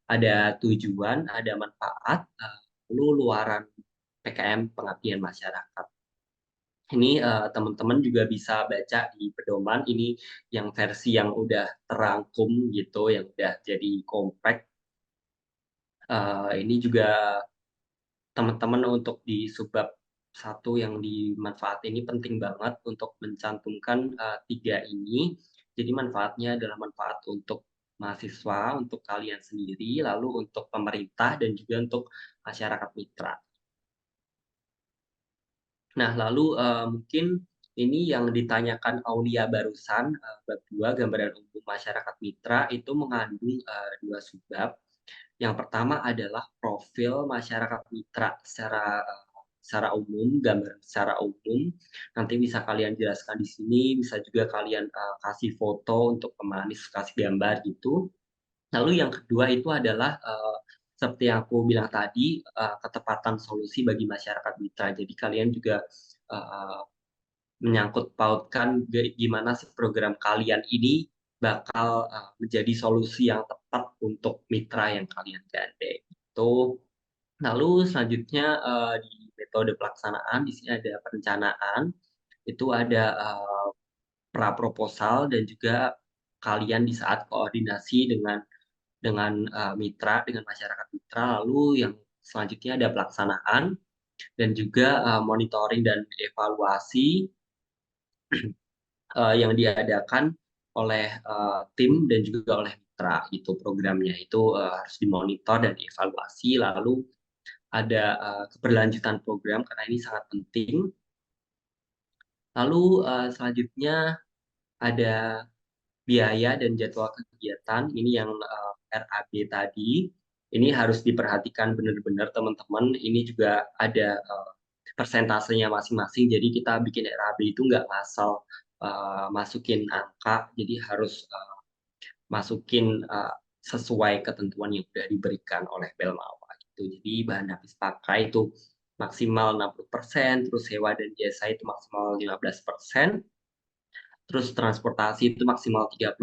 B: ada tujuan, ada manfaat, lalu luaran PKM pengabdian masyarakat. Ini teman-teman juga bisa baca di pedoman ini yang versi yang udah terangkum gitu, yang udah jadi compact. Ini juga teman-teman untuk di subbab 1 yang dimanfaat ini penting banget untuk mencantumkan 3 ini. Jadi manfaatnya adalah manfaat untuk mahasiswa, untuk kalian sendiri, lalu untuk pemerintah dan juga untuk masyarakat mitra. Nah, lalu mungkin ini yang ditanyakan Aulia barusan, bab 2 gambaran umum masyarakat mitra itu mengandung 2 subbab. Yang pertama adalah profil masyarakat mitra secara umum, gambaran secara umum. Nanti bisa kalian jelaskan di sini, bisa juga kalian kasih foto untuk pemanis, kasih gambar gitu. Lalu yang kedua itu adalah seperti yang aku bilang tadi, ketepatan solusi bagi masyarakat mitra. Jadi kalian juga eh, menyangkut pautkan gimana sih program kalian ini bakal menjadi solusi yang tepat untuk mitra yang kalian gandeng. Itu. Lalu selanjutnya di metode pelaksanaan di sini ada perencanaan, itu ada pra proposal dan juga kalian di saat koordinasi dengan mitra, dengan masyarakat mitra. Lalu yang selanjutnya ada pelaksanaan dan juga monitoring dan evaluasi yang diadakan oleh tim dan juga oleh mitra. Itu programnya itu harus dimonitor dan dievaluasi. Lalu ada keberlanjutan program karena ini sangat penting. Lalu selanjutnya ada biaya dan jadwal kegiatan. Ini yang RAB tadi. Ini harus diperhatikan benar-benar teman-teman. Ini juga ada persentasenya masing-masing. Jadi kita bikin RAB itu nggak ngasal masukin angka. Jadi harus masukin sesuai ketentuan yang sudah diberikan oleh Belmawa gitu. Jadi bahan habis pakai itu maksimal 60%, terus sewa dan jasa itu maksimal 15%. terus transportasi itu maksimal 30%,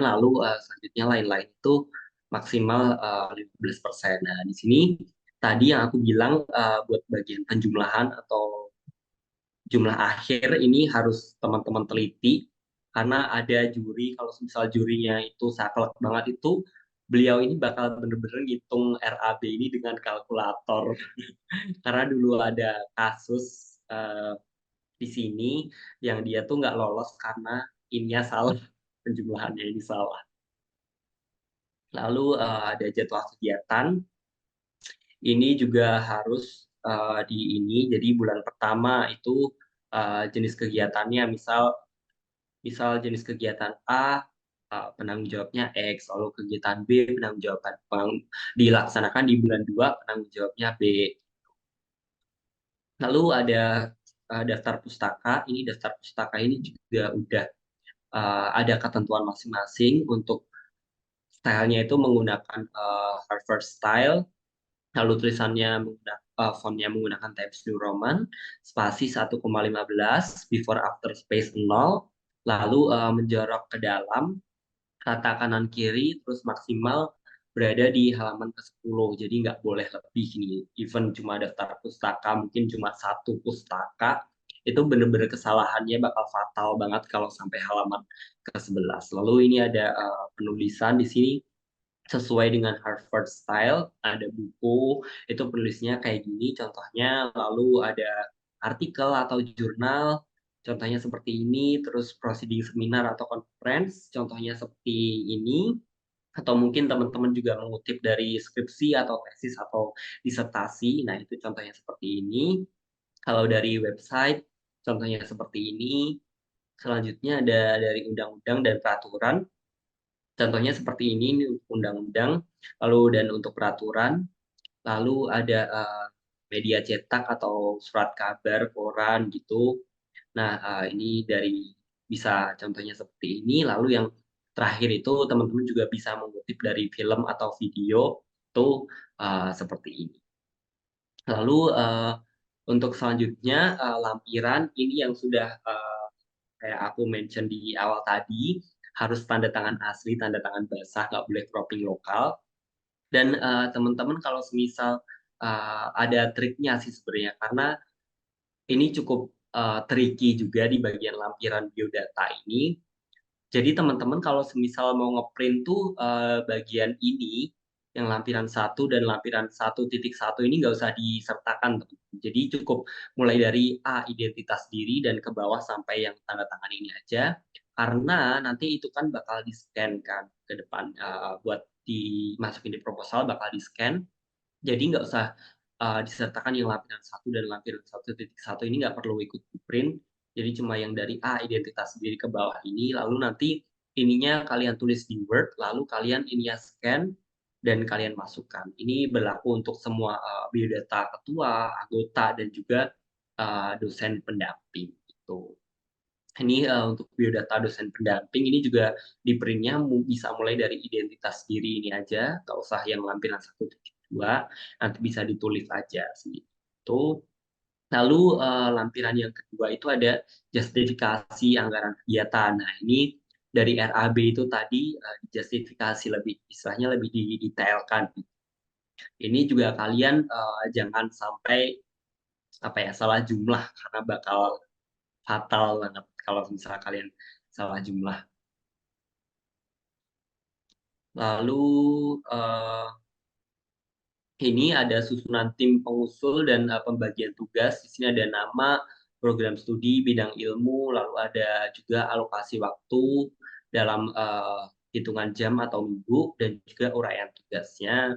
B: lalu selanjutnya lain-lain itu maksimal 15%. Nah, di sini tadi yang aku bilang buat bagian penjumlahan atau jumlah akhir ini harus teman-teman teliti karena ada juri, kalau misal jurinya itu saklek banget itu beliau ini bakal bener-bener ngitung RAB ini dengan kalkulator karena dulu ada kasus di sini yang dia tuh nggak lolos karena ininya salah, penjumlahannya ini salah. Lalu ada jadwal kegiatan, ini juga harus di ini, jadi bulan pertama itu jenis kegiatannya, misal jenis kegiatan A, penanggung jawabnya X, lalu kegiatan B, penanggung jawaban dilaksanakan di bulan 2, penanggung jawabnya B. Lalu ada daftar pustaka, ini daftar pustaka ini juga udah ada ketentuan masing-masing. Untuk stylenya itu menggunakan Harvard Style, lalu tulisannya fontnya menggunakan Times New Roman, spasi 1,15, before after space 0, lalu menjorok ke dalam, rata kanan kiri, terus maksimal berada di halaman ke-10. Jadi nggak boleh lebih nih. Even cuma daftar pustaka, mungkin cuma satu pustaka, itu bener-bener kesalahannya bakal fatal banget kalau sampai halaman ke-11. Lalu ini ada penulisan di sini sesuai dengan Harvard Style, ada buku, itu penulisnya kayak gini contohnya, lalu ada artikel atau jurnal, contohnya seperti ini, terus proceeding seminar atau conference, contohnya seperti ini, atau mungkin teman-teman juga mengutip dari skripsi atau tesis atau disertasi, nah itu contohnya seperti ini. Kalau dari website, contohnya seperti ini. Selanjutnya ada dari undang-undang dan peraturan, contohnya seperti ini untuk undang-undang, lalu dan untuk peraturan, lalu ada media cetak atau surat kabar, koran gitu. Nah, ini dari bisa contohnya seperti ini, lalu yang terakhir itu teman-teman juga bisa mengutip dari film atau video itu seperti ini. Lalu untuk selanjutnya lampiran ini yang sudah kayak aku mention di awal tadi, harus tanda tangan asli, tanda tangan basah, nggak boleh cropping lokal. Dan teman-teman kalau semisal ada triknya sih sebenarnya, karena ini cukup tricky juga di bagian lampiran biodata ini. Jadi teman-teman kalau semisal mau ngeprint tuh bagian ini, yang lampiran 1 dan lampiran 1.1 ini nggak usah disertakan, teman-teman. Jadi cukup mulai dari A, identitas diri, dan ke bawah sampai yang tanda tangan ini aja. Karena nanti itu kan bakal di-scan kan ke depan, buat dimasukin di proposal bakal di-scan. Jadi nggak usah disertakan yang lampiran 1 dan lampiran 1.1 ini nggak perlu ikut print. Jadi cuma yang dari A, identitas diri, ke bawah ini, lalu nanti ininya kalian tulis di Word, lalu kalian ininya scan, dan kalian masukkan. Ini berlaku untuk semua biodata ketua, anggota, dan juga dosen pendamping. Gitu. Ini untuk biodata dosen pendamping, ini juga di printnya bisa mulai dari identitas diri ini aja, nggak usah yang lampiran 1.2, nanti bisa ditulis aja segitu. Lalu lampiran yang kedua itu ada justifikasi anggaran kegiatan. Nah, ini dari RAB itu tadi justifikasi lebih, istilahnya lebih didetailkan. Ini juga kalian jangan sampai apa ya, salah jumlah, karena bakal fatal banget kalau misalnya kalian salah jumlah. Lalu ini ada susunan tim pengusul dan pembagian tugas. Di sini ada nama, program studi, bidang ilmu, lalu ada juga alokasi waktu dalam hitungan jam atau minggu, dan juga uraian tugasnya.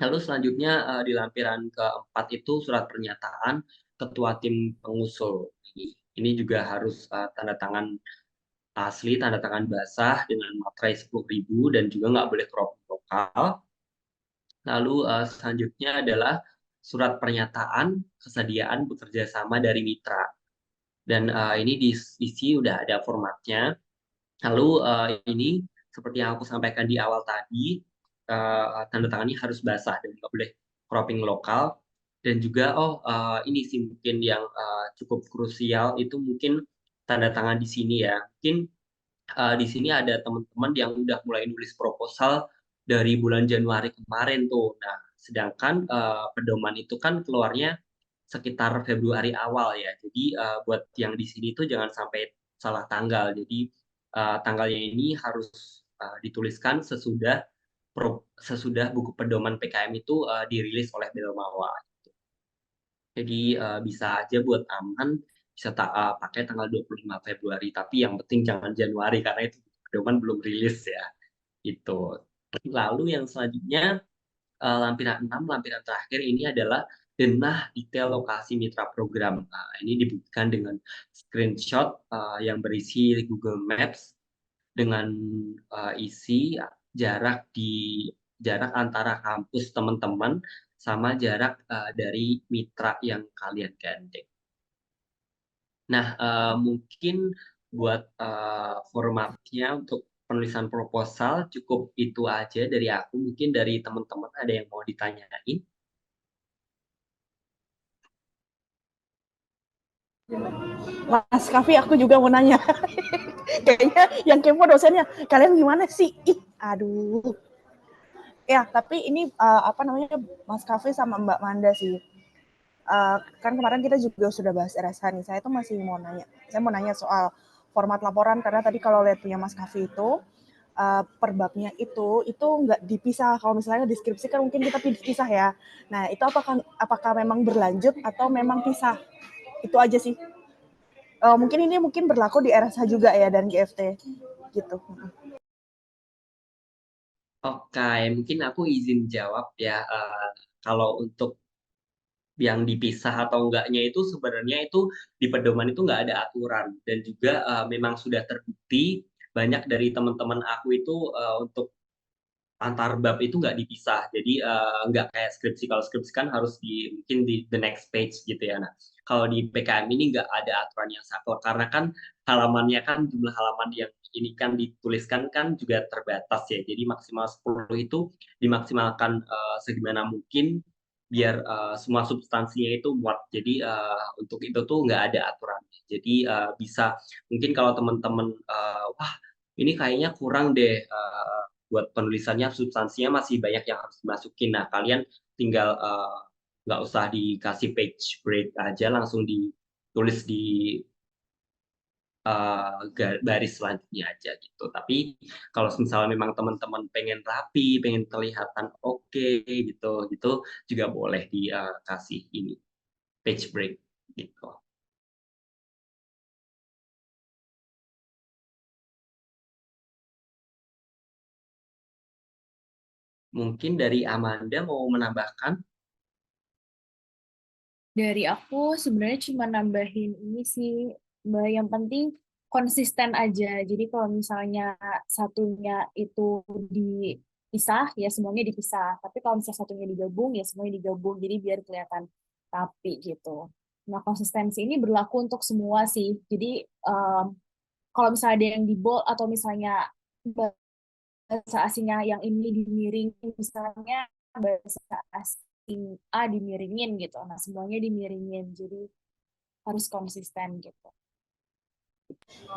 B: Lalu selanjutnya di lampiran keempat itu surat pernyataan ketua tim pengusul. Ini juga harus tanda tangan asli, tanda tangan basah dengan materai 10.000, dan juga nggak boleh cropping lokal. Lalu selanjutnya adalah surat pernyataan kesediaan bekerja sama dari mitra. Dan ini diisi udah ada formatnya. Lalu ini seperti yang aku sampaikan di awal tadi, tanda tangannya harus basah dan nggak boleh cropping lokal. Dan juga ini sih mungkin yang cukup krusial, itu mungkin tanda tangan di sini ya. Mungkin di sini ada teman-teman yang udah mulai nulis proposal dari bulan Januari kemarin tuh. Nah, sedangkan pedoman itu kan keluarnya sekitar Februari awal ya. Jadi buat yang di sini tuh jangan sampai salah tanggal. Jadi tanggalnya ini harus dituliskan sesudah buku pedoman PKM itu dirilis oleh Belmawa. Jadi bisa aja buat aman bisa pakai tanggal 25 Februari, tapi yang penting jangan Januari karena itu pedoman belum rilis ya. Itu. Lalu yang selanjutnya lampiran 6, lampiran terakhir ini adalah denah detail lokasi mitra program. Nah, ini dibuktikan dengan screenshot yang berisi Google Maps dengan isi jarak antara kampus teman-teman sama jarak dari mitra yang kalian gandeng. Nah, mungkin buat formatnya untuk penulisan proposal cukup itu aja dari aku. Mungkin dari teman-teman ada yang mau ditanyain.
C: Mas Kavi, aku juga mau nanya. Kayaknya yang kepo dosennya. Kalian gimana sih? Ih, aduh. Ya, tapi ini apa namanya, Mas Kavi sama Mbak Manda sih. Kan kemarin kita juga sudah bahas RSH nih. Saya tuh masih mau nanya. Saya mau nanya soal format laporan karena tadi kalau lihat punya Mas Kavi itu per babnya itu nggak dipisah. Kalau misalnya deskripsi kan mungkin kita pisah ya. Nah, itu apakah memang berlanjut atau memang pisah? Itu aja sih. Mungkin ini berlaku di RSH juga ya dan GFT gitu.
B: Oke, mungkin aku izin jawab ya. Kalau untuk yang dipisah atau enggaknya itu sebenarnya itu di pedoman itu nggak ada aturan dan juga memang sudah terbukti banyak dari teman-teman aku itu untuk antar bab itu nggak dipisah. Jadi nggak kayak skripsi. Kalau skripsi kan harus mungkin di the next page gitu ya. Nah, kalau di PKM ini nggak ada aturan yang satu karena kan halamannya kan jumlah halaman yang ini kan dituliskan kan juga terbatas ya. Jadi maksimal 10 itu dimaksimalkan segimana mungkin biar semua substansinya itu muat. Jadi untuk itu tuh nggak ada aturan. Jadi bisa mungkin kalau teman-teman wah ini kayaknya kurang deh buat penulisannya substansinya masih banyak yang harus dimasukin. Nah, kalian tinggal nggak usah dikasih page break aja, langsung ditulis di baris selanjutnya aja gitu. Tapi kalau misalnya memang teman-teman pengen rapi, pengen kelihatan oke gitu, gitu juga boleh dikasih ini page break gitu. Mungkin dari Amanda mau menambahkan?
E: Dari aku sebenarnya cuma nambahin ini sih, Mbak, yang penting konsisten aja. Jadi kalau misalnya satunya itu dipisah, ya semuanya dipisah. Tapi kalau misalnya satunya digabung, ya semuanya digabung. Jadi biar kelihatan rapi gitu. Nah, konsistensi ini berlaku untuk semua sih. Jadi kalau misalnya ada yang di bold atau misalnya bahasa asingnya yang ini dimiringin, misalnya bahasa asing A dimiringin gitu. Nah, semuanya dimiringin. Jadi harus konsisten gitu.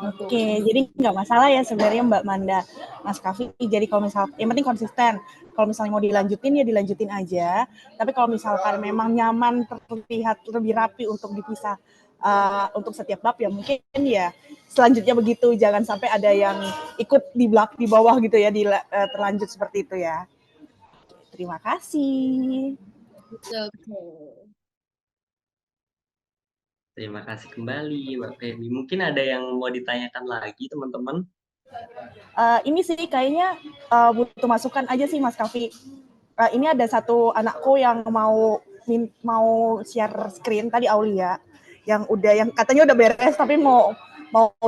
C: Oke, jadi nggak masalah ya sebenarnya Mbak Manda, Mas Kavi. Jadi kalau misal, yang penting konsisten. Kalau misalnya mau dilanjutin ya dilanjutin aja. Tapi kalau misalkan memang nyaman terlihat lebih rapi untuk dipisah untuk setiap bab ya mungkin ya selanjutnya begitu. Jangan sampai ada yang ikut di bawah gitu ya terlanjut seperti itu ya. Terima kasih.
E: Betul.
B: Terima kasih kembali, Mbak Femi. Mungkin ada yang mau ditanyakan lagi, teman-teman?
C: Ini sih kayaknya butuh masukan aja sih Mas Kavi. Ini ada satu anakku yang mau share screen tadi Aulia yang katanya udah beres tapi mau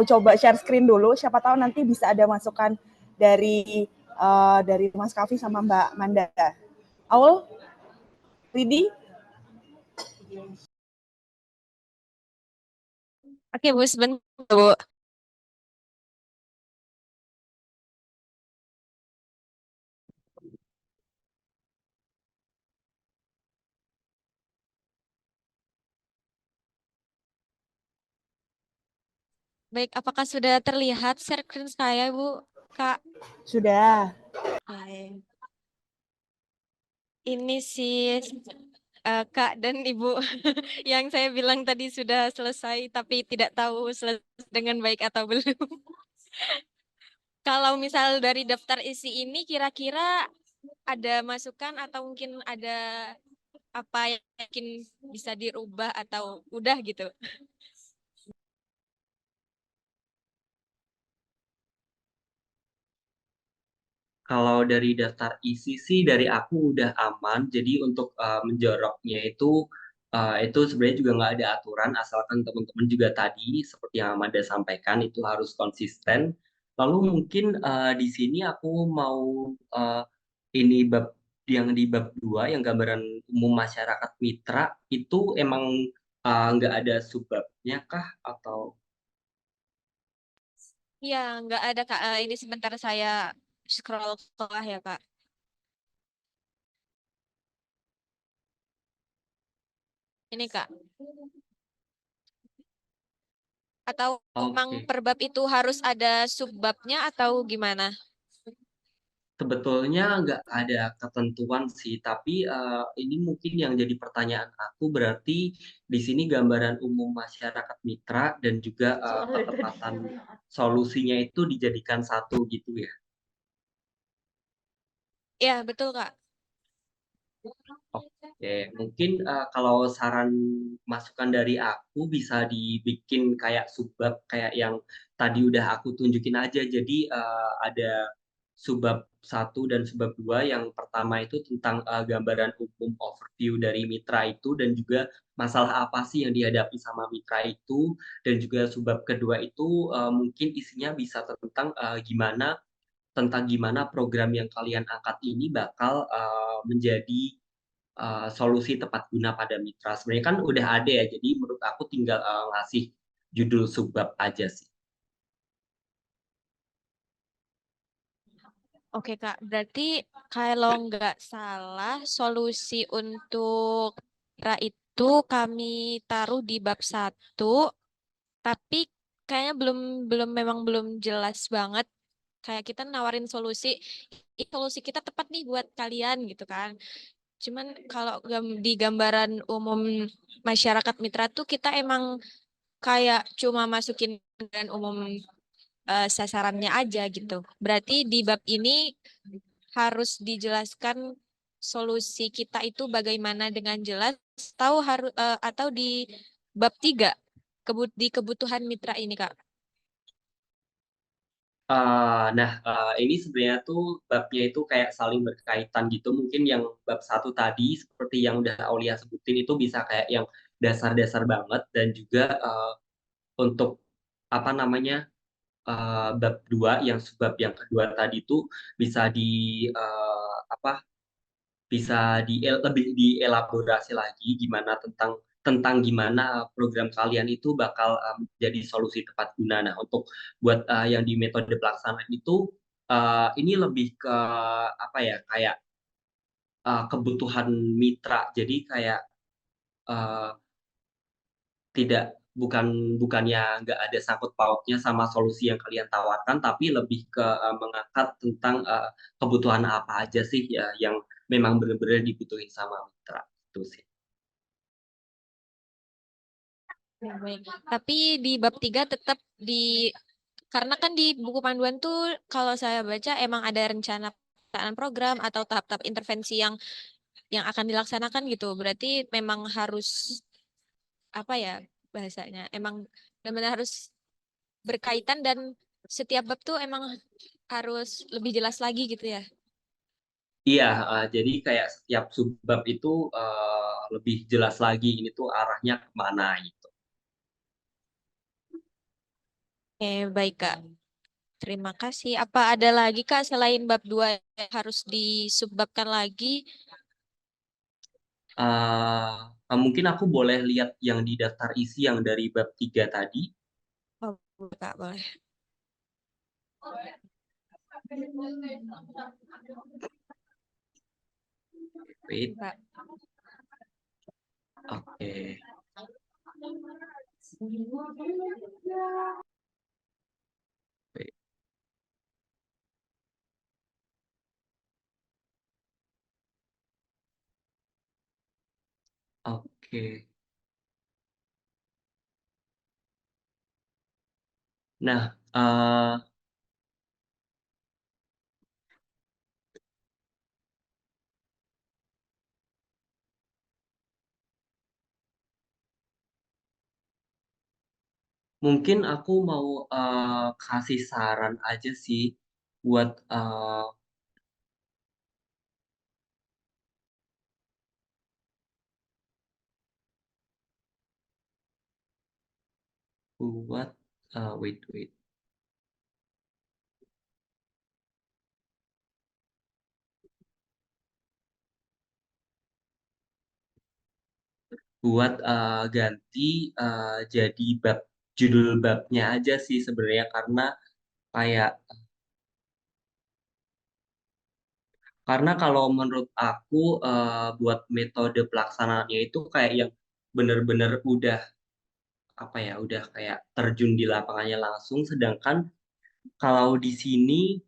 C: coba share screen dulu. Siapa tahu nanti bisa ada masukan dari Mas Kavi sama Mbak Manda. Aul, ready?
D: Oke, Bu, sebentar, Bu. Baik, apakah sudah terlihat share screen saya, Bu? Kak.
C: Sudah.
D: Baik. Ini sih Kak dan Ibu yang saya bilang tadi sudah selesai, tapi tidak tahu selesai dengan baik atau belum. Kalau misal dari daftar isi ini, kira-kira ada masukan atau mungkin ada apa yang mungkin bisa dirubah atau udah gitu?
B: Kalau dari daftar isi sih dari aku udah aman. Jadi untuk menjoroknya itu sebenarnya juga nggak ada aturan, asalkan teman-teman juga tadi seperti yang Amanda sampaikan itu harus konsisten. Lalu mungkin di sini aku mau eh, ini bab yang di bab 2 yang gambaran umum masyarakat mitra itu emang nggak ada subbabnya kah atau
D: Iya, nggak ada Kak. Ini sebentar saya scroll ke bawah ya Kak. Ini Kak. Atau memang
B: oke.
D: per bab itu harus ada subbabnya atau gimana?
B: Sebetulnya nggak ada ketentuan sih, tapi ini mungkin yang jadi pertanyaan aku berarti di sini gambaran umum masyarakat mitra dan juga ketepatan solusinya itu dijadikan satu gitu ya.
D: Iya, betul Kak.
B: Oke, mungkin kalau saran masukan dari aku bisa dibikin kayak subbab kayak yang tadi udah aku tunjukin aja. Jadi ada subbab satu dan subbab dua. Yang pertama itu tentang gambaran umum overview dari mitra itu dan juga masalah apa sih yang dihadapi sama mitra itu. Dan juga subbab kedua itu mungkin isinya bisa tentang gimana program yang kalian angkat ini bakal menjadi solusi tepat guna pada mitra. Sebenarnya kan udah ada ya, jadi menurut aku tinggal ngasih judul subbab aja sih.
D: Oke Kak, berarti kalau nggak salah solusi untuk mitra itu kami taruh di bab 1, tapi kayaknya memang belum jelas banget. Kayak kita nawarin solusi, "Ih, solusi kita tepat nih buat kalian gitu kan. Cuman kalau di gambaran umum masyarakat mitra tuh kita emang kayak cuma masukin gambaran umum sasarannya aja gitu. Berarti di bab ini harus dijelaskan solusi kita itu bagaimana dengan jelas atau di bab 3 di kebutuhan mitra ini Kak.
B: Nah, ini sebenarnya tuh babnya itu kayak saling berkaitan gitu. Mungkin yang bab satu tadi, seperti yang udah Aulia sebutin, itu bisa kayak yang dasar-dasar banget. Dan juga untuk apa namanya, bab dua, yang sebab yang kedua tadi tuh bisa apa lebih dielaborasi lagi gimana tentang gimana program kalian itu bakal menjadi solusi tepat guna. Nah, untuk buat yang di metode pelaksanaan itu ini lebih ke apa ya kayak kebutuhan mitra. Jadi kayak eh, tidak bukannya nggak ada sangkut pautnya sama solusi yang kalian tawarkan, tapi lebih ke mengangkat tentang kebutuhan apa aja sih ya yang memang benar-benar dibutuhin sama mitra itu sih.
D: Ya, baik. Tapi di bab 3 tetap karena kan di buku panduan tuh kalau saya baca emang ada rencana pelaksanaan program atau tahap-tahap intervensi yang akan dilaksanakan gitu. Berarti memang harus apa ya bahasanya? Emang benar-benar harus berkaitan dan setiap bab tuh emang harus lebih jelas lagi gitu ya.
B: Iya, jadi kayak setiap subbab itu lebih jelas lagi ini tuh arahnya kemana gitu.
D: Baik Kak. Terima kasih. Apa ada lagi Kak selain bab 2 yang harus disubbabkan lagi?
B: Mungkin aku boleh lihat yang di daftar isi yang dari bab 3 tadi.
D: Oh, boleh, Kak, boleh.
B: Wait,
D: Kak.
B: oke. Oke. Nah, mungkin aku mau kasih saran aja sih buat buat wait wait buat ganti jadi judul babnya aja sih sebenarnya kayak karena kalau menurut aku buat metode pelaksanaannya itu kayak yang bener-bener udah apa ya udah kayak terjun di lapangannya langsung, sedangkan kalau di sini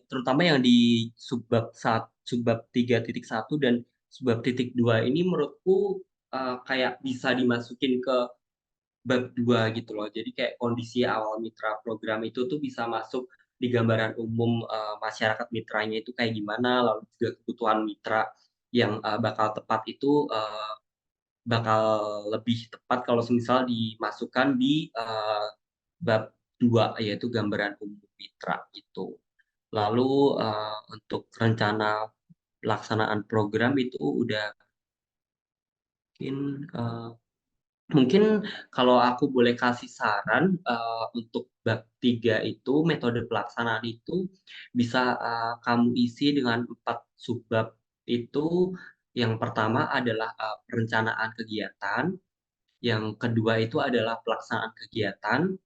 B: terutama yang di subbab 3.1 dan subbab titik 2 ini menurutku kayak bisa dimasukin ke bab 2 gitu loh. Jadi kayak kondisi awal mitra program itu tuh bisa masuk di gambaran umum masyarakat mitranya itu kayak gimana, lalu juga kebutuhan mitra yang bakal tepat itu bakal lebih tepat kalau semisal dimasukkan di bab 2 yaitu gambaran umum mitra gitu. Lalu untuk rencana pelaksanaan program itu udah mungkin mungkin kalau aku boleh kasih saran untuk bab 3 itu metode pelaksanaan itu bisa kamu isi dengan 4 subbab itu. Yang pertama adalah perencanaan kegiatan, yang kedua itu adalah pelaksanaan kegiatan,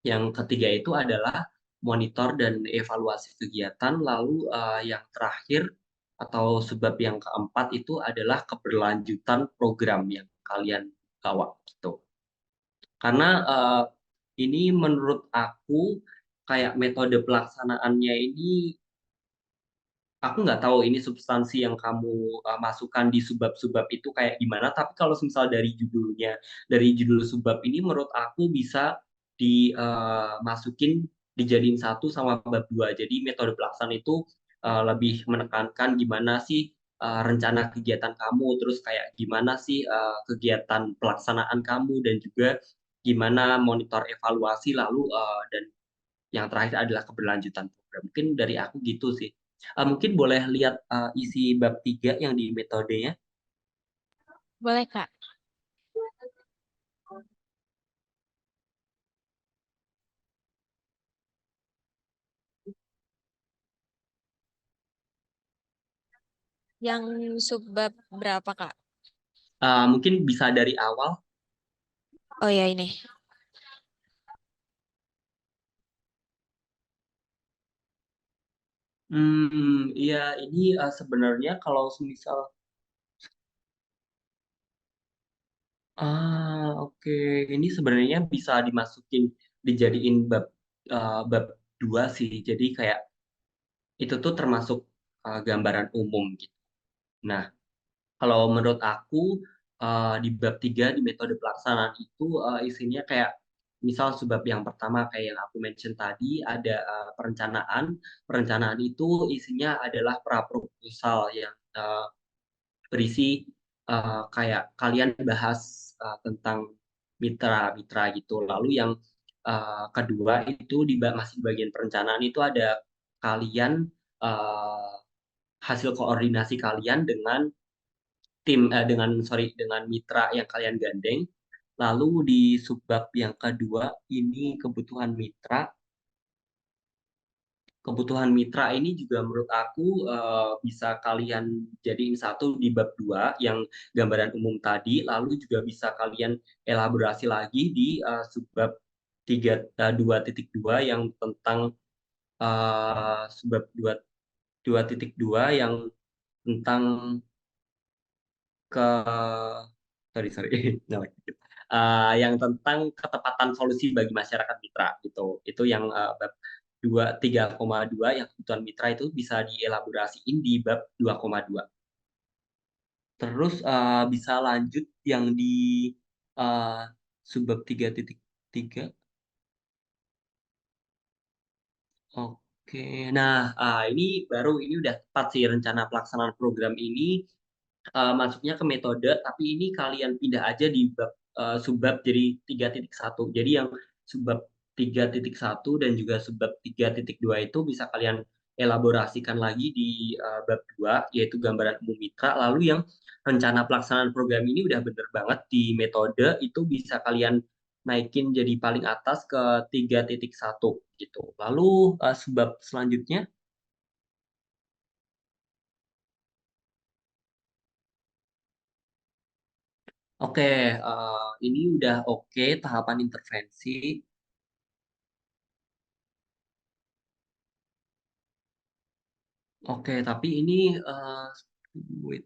B: yang ketiga itu adalah monitor dan evaluasi kegiatan, lalu yang terakhir atau sebab yang keempat itu adalah keberlanjutan program yang kalian bawa gitu. Karena ini menurut aku kayak metode pelaksanaannya ini aku nggak tahu ini substansi yang kamu masukkan di subbab-subbab itu kayak gimana, tapi kalau misal dari judulnya, dari judul subbab ini menurut aku bisa dimasukin dijadiin satu sama bab 2. Jadi metode pelaksanaan itu lebih menekankan gimana sih rencana kegiatan kamu, terus kayak gimana sih kegiatan pelaksanaan kamu, dan juga gimana monitor evaluasi, lalu dan yang terakhir adalah keberlanjutan program. Mungkin dari aku gitu sih. Mungkin boleh lihat isi bab 3 yang di metodenya.
D: Boleh, Kak. Yang subbab berapa, Kak?
B: Mungkin bisa dari awal.
D: Oh ya, ini.
B: Iya, ini sebenarnya kalau semisal oke. Ini sebenarnya bisa dimasukin dijadiin bab 2 sih. Jadi kayak itu tuh termasuk gambaran umum gitu. Nah, kalau menurut aku di bab 3 di metode pelaksanaan itu isinya kayak misal sebab yang pertama kayak yang aku mention tadi ada perencanaan. Perencanaan itu isinya adalah pra-proposal yang berisi kayak kalian bahas tentang mitra-mitra gitu. Lalu yang kedua itu masih di bagian perencanaan itu ada kalian uh, hasil koordinasi kalian dengan dengan mitra yang kalian gandeng. Lalu di subbab yang kedua ini kebutuhan mitra ini juga menurut aku bisa kalian jadiin satu di bab 2 yang gambaran umum tadi, lalu juga bisa kalian elaborasi lagi di subbab 2.2 yang tentang subbab 2.2 yang tentang ke sorry nyelek dikit. Yang tentang ketepatan solusi bagi masyarakat mitra gitu. Itu yang bab 3,2 yang kebutuhan mitra itu bisa dielaborasiin di bab 2,2. Terus bisa lanjut yang di subbab 3.3. Oke, nah ini ini udah tepat sih rencana pelaksanaan program ini masuknya ke metode, tapi ini kalian pindah aja di subbab jadi 3.1. Jadi yang subbab 3.1 dan juga subbab 3.2 itu bisa kalian elaborasikan lagi di bab 2, yaitu gambaran umum mitra. Lalu yang rencana pelaksanaan program ini udah bener banget di metode, itu bisa kalian naikin jadi paling atas ke 3.1 gitu. Lalu subbab selanjutnya, oke, ini udah oke tahapan intervensi. Oke, tapi ini wait.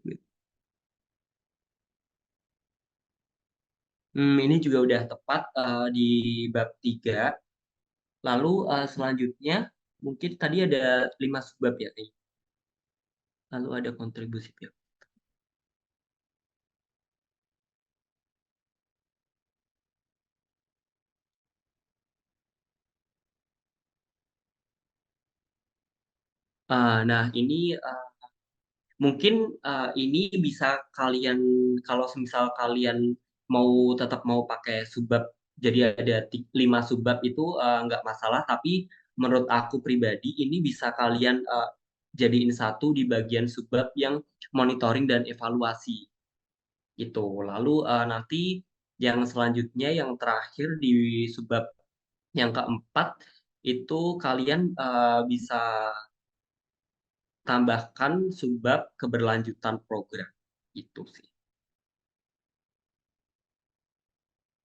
B: Ini juga udah tepat di bab 3. Lalu selanjutnya mungkin tadi ada 5 subbab ya kayaknya. Lalu ada kontribusi pihak. Nah, ini mungkin ini bisa kalian, kalau misal kalian tetap mau pakai subbab, jadi ada 5 subbab itu nggak masalah. Tapi menurut aku pribadi ini bisa kalian jadiin satu di bagian subbab yang monitoring dan evaluasi gitu. Lalu nanti yang selanjutnya yang terakhir di subbab yang keempat itu kalian bisa tambahkan subbab keberlanjutan program. Itu sih.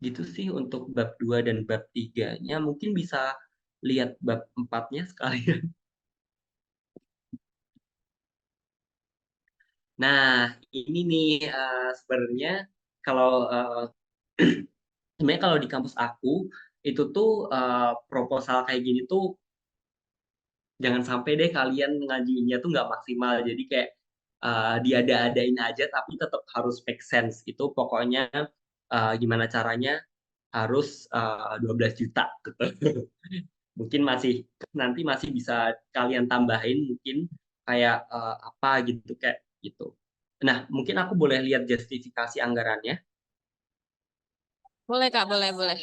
B: Gitu sih untuk bab 2 dan bab 3-nya. Mungkin bisa lihat bab 4-nya sekalian. Nah, ini nih sebenarnya kalau sebenarnya kalau di kampus aku itu tuh proposal kayak gini tuh jangan sampai deh kalian ngajuinnya tuh nggak maksimal. Jadi kayak diada-adain aja tapi tetap harus make sense. Itu pokoknya gimana caranya harus 12 juta gitu. Mungkin nanti masih bisa kalian tambahin mungkin kayak apa gitu kayak gitu. Nah, mungkin aku boleh lihat justifikasi anggarannya.
D: Boleh Kak, boleh.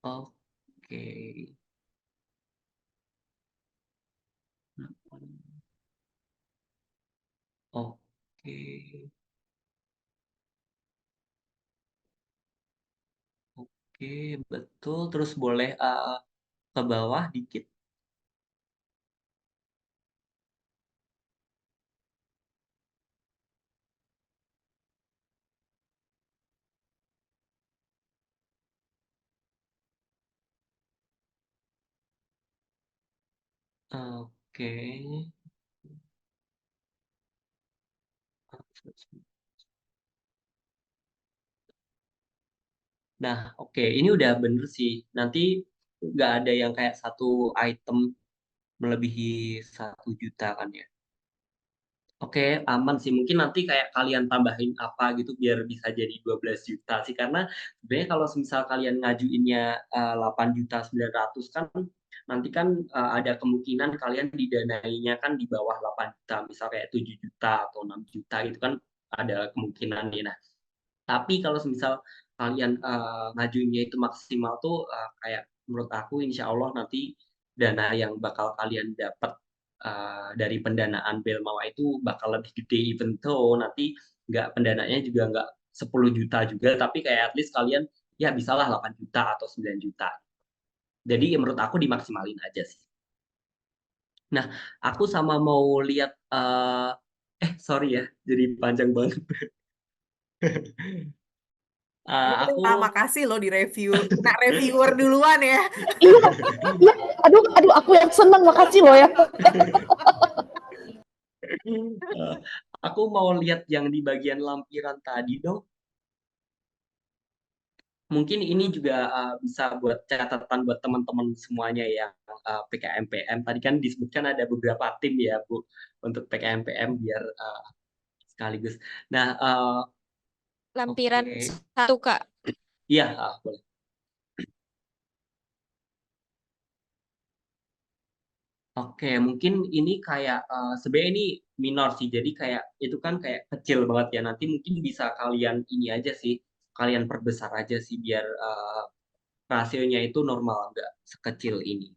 B: Oke. Oke. Oke, betul. Terus boleh ke bawah dikit. Oke. Nah, oke. Ini udah bener sih. Nanti nggak ada yang kayak satu item melebihi 1 juta kan ya. Oke, aman sih. Mungkin nanti kayak kalian tambahin apa gitu biar bisa jadi 12 juta sih. Karena sebenarnya kalau misal kalian ngajuinnya 8.900.000 kan nanti kan ada kemungkinan kalian didanainya kan di bawah 8 juta. Misal kayak 7 juta atau 6 juta gitu kan ada kemungkinan nih. Nah, tapi kalau misal kalian ngajuinnya itu maksimal tuh kayak menurut aku insya Allah nanti dana yang bakal kalian dapat dari pendanaan Belmawa itu bakal lebih gede, even though nanti pendananya juga nggak 10 juta juga, tapi kayak at least kalian ya bisalah 8 juta atau 9 juta. Jadi menurut aku dimaksimalin aja sih. Nah, aku sama mau lihat sorry ya, jadi panjang banget. Aku
A: Terima kasih loh di review. Nah, reviewer duluan ya.
C: Iya, iya. Aduh, aku yang senang, makasih loh ya.
B: Aku mau lihat yang di bagian lampiran tadi dong. Mungkin ini juga bisa buat catatan buat teman-teman semuanya yang PKMPM. Tadi kan disebutkan ada beberapa tim ya, Bu, untuk PKMPM biar sekaligus. Nah,
D: Lampiran
B: oke.
D: 1, Kak.
B: Iya, boleh. Oke, mungkin ini kayak sebenarnya ini minor sih. Jadi kayak itu kan kayak kecil banget ya. Nanti mungkin bisa kalian ini aja sih, kalian perbesar aja sih biar rasionya itu normal, nggak sekecil ini.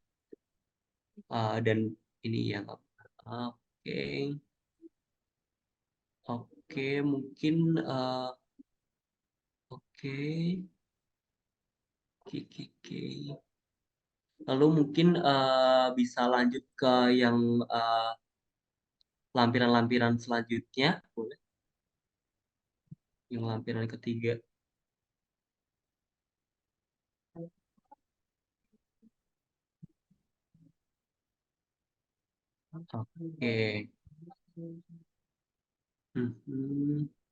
B: Dan ini yang oke, oke, mungkin oke, oke. Lalu mungkin bisa lanjut ke yang lampiran-lampiran selanjutnya, boleh? Yang lampiran ketiga. Oke.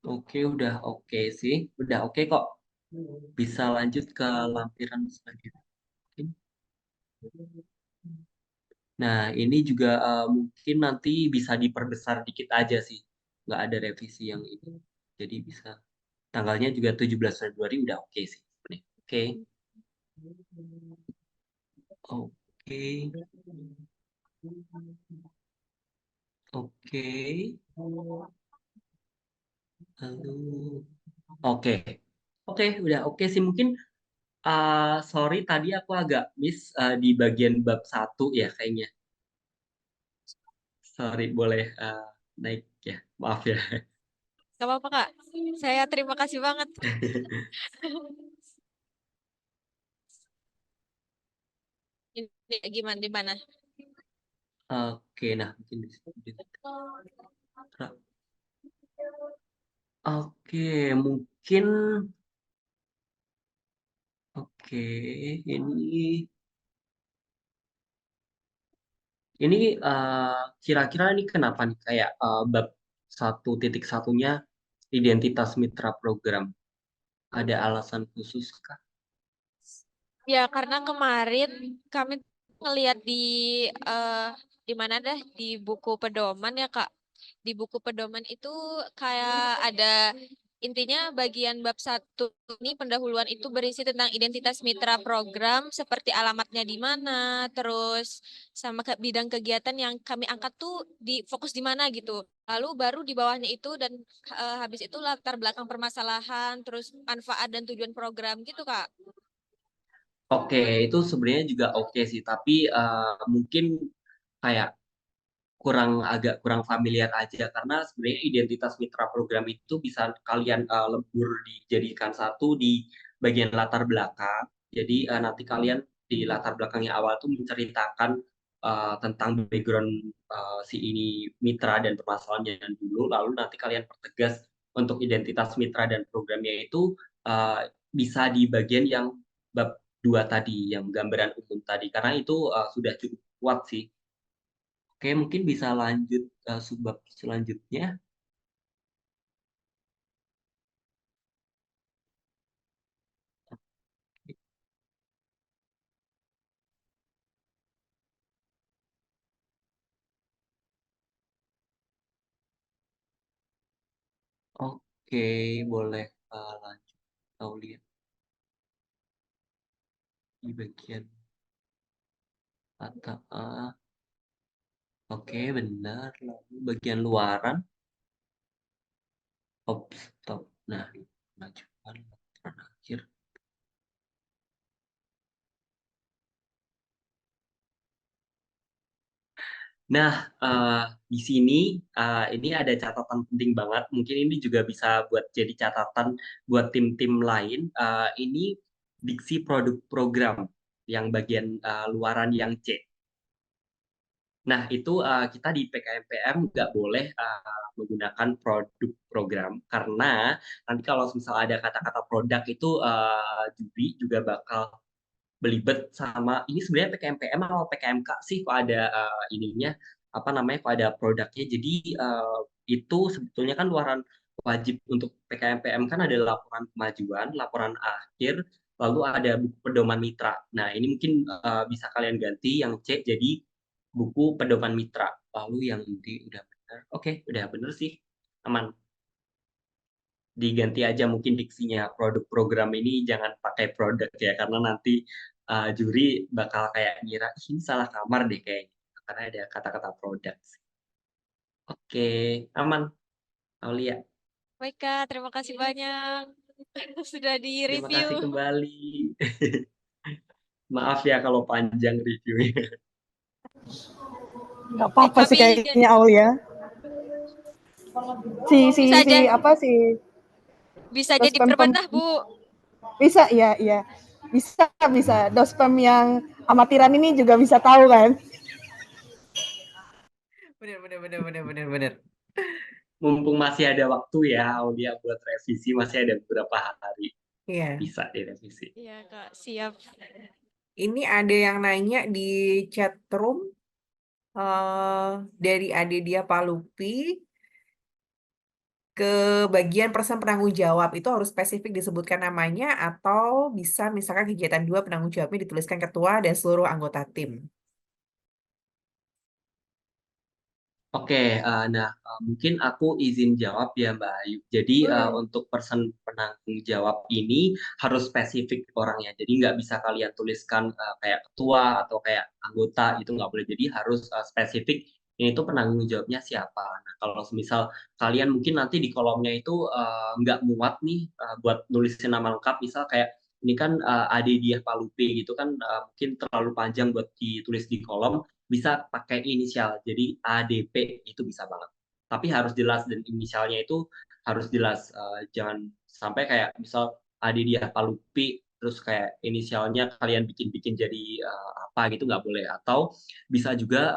B: Oke, udah oke sih. Udah oke kok. Bisa lanjut ke lampiran selanjutnya. Nah, ini juga mungkin nanti bisa diperbesar dikit aja sih. Nggak ada revisi yang ini. Jadi bisa. Tanggalnya juga 17 Februari udah oke sih. Oke. Oke. Oke. Lalu. Oke. Oke, udah oke sih. Mungkin sorry tadi aku agak miss di bagian bab 1 ya kayaknya. Sorry, boleh naik ya. Maaf ya.
D: Gak apa-apa, Kak. Saya terima kasih banget. Ini gimana di mana?
B: Oke, nah mungkin di sini. Oke, mungkin oke ini kira-kira ini kenapa nih kayak bab 1.1-nya identitas mitra program. Ada alasan khusus kah?
D: Ya, karena kemarin kami ngelihat eh, di mana dah di buku pedoman ya, Kak. Di buku pedoman itu kayak ada intinya bagian bab 1 ini pendahuluan itu berisi tentang identitas mitra program seperti alamatnya di mana, terus sama ke bidang kegiatan yang kami angkat tuh di fokus di mana gitu. Lalu baru di bawahnya itu dan habis itu latar belakang permasalahan, terus manfaat dan tujuan program gitu, Kak.
B: Oke, itu sebenarnya juga oke sih, tapi mungkin kayak agak kurang familiar aja karena sebenarnya identitas mitra program itu bisa kalian lebur dijadikan satu di bagian latar belakang. Jadi nanti kalian di latar belakang yang awal tuh menceritakan tentang background si ini mitra dan permasalahannya dulu, lalu nanti kalian pertegas untuk identitas mitra dan programnya itu bisa di bagian yang bab 2 tadi, yang gambaran umum tadi, karena itu sudah cukup kuat sih. Oke, mungkin bisa lanjut subbab selanjutnya. Oke, boleh lanjut. Tahu lihat di bagian atas. Oke, benar. Lalu bagian luaran. Stop. Nah, kemajuan terakhir. Nah, di sini ini ada catatan penting banget. Mungkin ini juga bisa buat jadi catatan buat tim-tim lain. Ini diksi produk program yang bagian luaran yang C. Nah, itu kita di PKMPM nggak boleh menggunakan produk program karena nanti kalau misal ada kata-kata produk itu juri juga bakal belibet sama ini sebenarnya PKMPM atau PKMK sih kok ada ininya apa namanya kalau ada produknya. Jadi itu sebetulnya kan luaran wajib untuk PKMPM kan ada laporan kemajuan, laporan akhir, lalu ada buku pedoman mitra. Nah, ini mungkin bisa kalian ganti yang C jadi buku pedoman mitra. Lalu yang D udah benar. Oke, udah benar sih. Aman. Diganti aja mungkin diksinya produk program ini jangan pakai produk ya karena nanti juri bakal kayak ngira "Ih, ini salah kamar deh kayaknya karena ada kata-kata produk sih. Oke, aman, Aulia.
D: Baik Kak, terima kasih banyak sudah
B: Terima
D: di-review.
B: kasih kembali. Maaf ya kalau panjang reviewnya.
C: Nggak apa-apa sih
D: Kami
C: kayaknya Aulia.
D: bisa aja
C: Si
D: bisa jadi
C: dospem
D: diperbandah, Bu.
C: bisa ya. Bisa. Dospem yang amatiran ini juga bisa tahu kan?
A: Bener.
B: Mumpung masih ada waktu ya, Aulia buat revisi masih ada beberapa hari.
A: Iya.
B: Bisa direvisi.
D: Iya, Kak, siap.
A: Ini ada yang nanya di chat room dari Ade Dia Palupi ke bagian person penanggung jawab itu harus spesifik disebutkan namanya atau bisa misalkan kegiatan 2 penanggung jawabnya dituliskan ketua dan seluruh anggota tim.
B: Oke, nah mungkin aku izin jawab ya Mbak Ayu. Jadi
A: Boleh.
B: untuk person penanggung jawab ini harus spesifik orangnya. Jadi nggak bisa kalian tuliskan kayak ketua atau kayak anggota itu nggak boleh. Jadi harus spesifik ini tuh penanggung jawabnya siapa. Nah kalau misal kalian mungkin nanti di kolomnya itu nggak muat nih buat nulisin nama lengkap. Misal kayak ini kan Ade Diah Palupi gitu kan mungkin terlalu panjang buat ditulis di kolom bisa pakai inisial. Jadi ADP itu bisa banget. Tapi harus jelas dan inisialnya itu harus jelas. Jangan sampai kayak misal Adidia Palupi terus kayak inisialnya kalian bikin-bikin jadi apa gitu nggak boleh. Atau bisa juga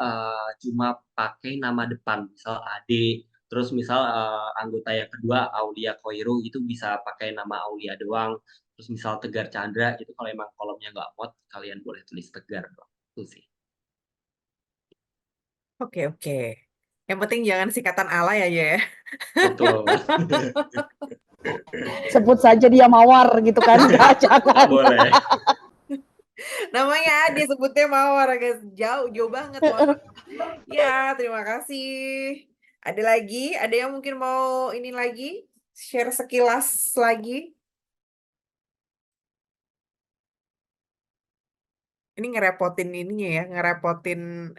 B: cuma pakai nama depan, misal AD. Terus misal anggota yang kedua Aulia Koiro itu bisa pakai nama Aulia doang. Terus misal Tegar Chandra itu kalau emang kolomnya nggak muat kalian boleh tulis Tegar doang. Itu sih.
A: Oke. Yang penting jangan sikatan alay aja ya.
B: Betul.
C: Sebut saja dia mawar gitu kan? Nggak, jangan.
B: Boleh.
A: Namanya Ade sebutnya mawar guys. Jauh banget. Ya, terima kasih. Ada lagi? Ada yang mungkin mau ini lagi? Share sekilas lagi? Ini ngerepotin ininya ya, ngerepotin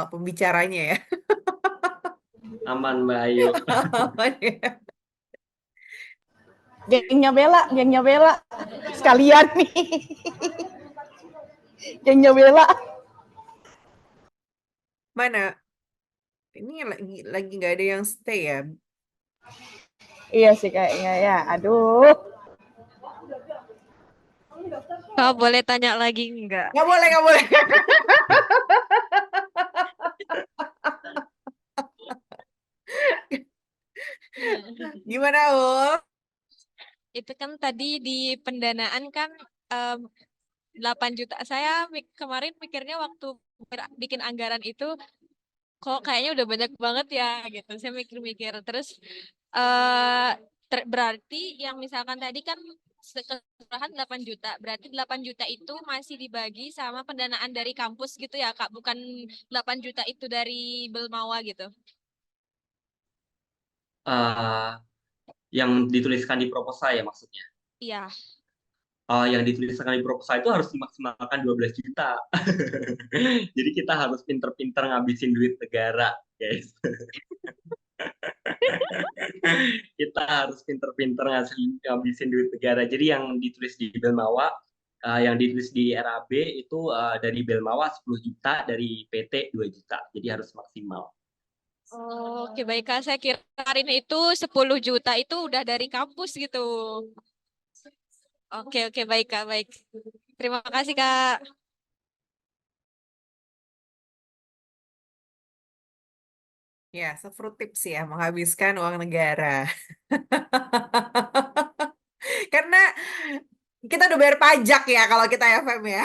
A: pembicaranya ya.
B: Aman Mbak Ayu.
C: Gengnya Bella. Sekalian nih. Gengnya Bella.
A: Mana? Ini lagi nggak ada yang stay ya?
C: Iya sih kayaknya ya. Aduh.
D: Kak, boleh tanya lagi enggak?
A: Nggak boleh. Gimana, Ul?
D: Itu kan tadi di pendanaan kan 8 juta. Saya kemarin mikirnya waktu bikin anggaran itu kok kayaknya udah banyak banget ya gitu. Saya mikir-mikir terus eh berarti yang misalkan tadi kan keseluruhan 8 juta. Berarti 8 juta itu masih dibagi sama pendanaan dari kampus gitu ya, Kak. Bukan 8 juta itu dari Belmawa gitu.
B: Eh, yang dituliskan di proposal ya maksudnya.
D: Iya.
B: Yang dituliskan di proposal itu harus dimaksimalkan 12 juta. Jadi kita harus pinter-pinter ngabisin duit negara, guys. Kita harus pinter-pinter ngabisin duit negara. Jadi yang ditulis di Belmawa, yang ditulis di RAB itu dari Belmawa 10 juta, dari PT 2 juta. Jadi harus maksimal.
D: Oke, baik Kak. Saya kirain itu 10 juta itu udah dari kampus gitu. Oke, baik Kak, baik. Terima kasih Kak.
A: Ya, sefruit tips ya, menghabiskan uang negara. Karena kita udah bayar pajak ya kalau kita FM ya.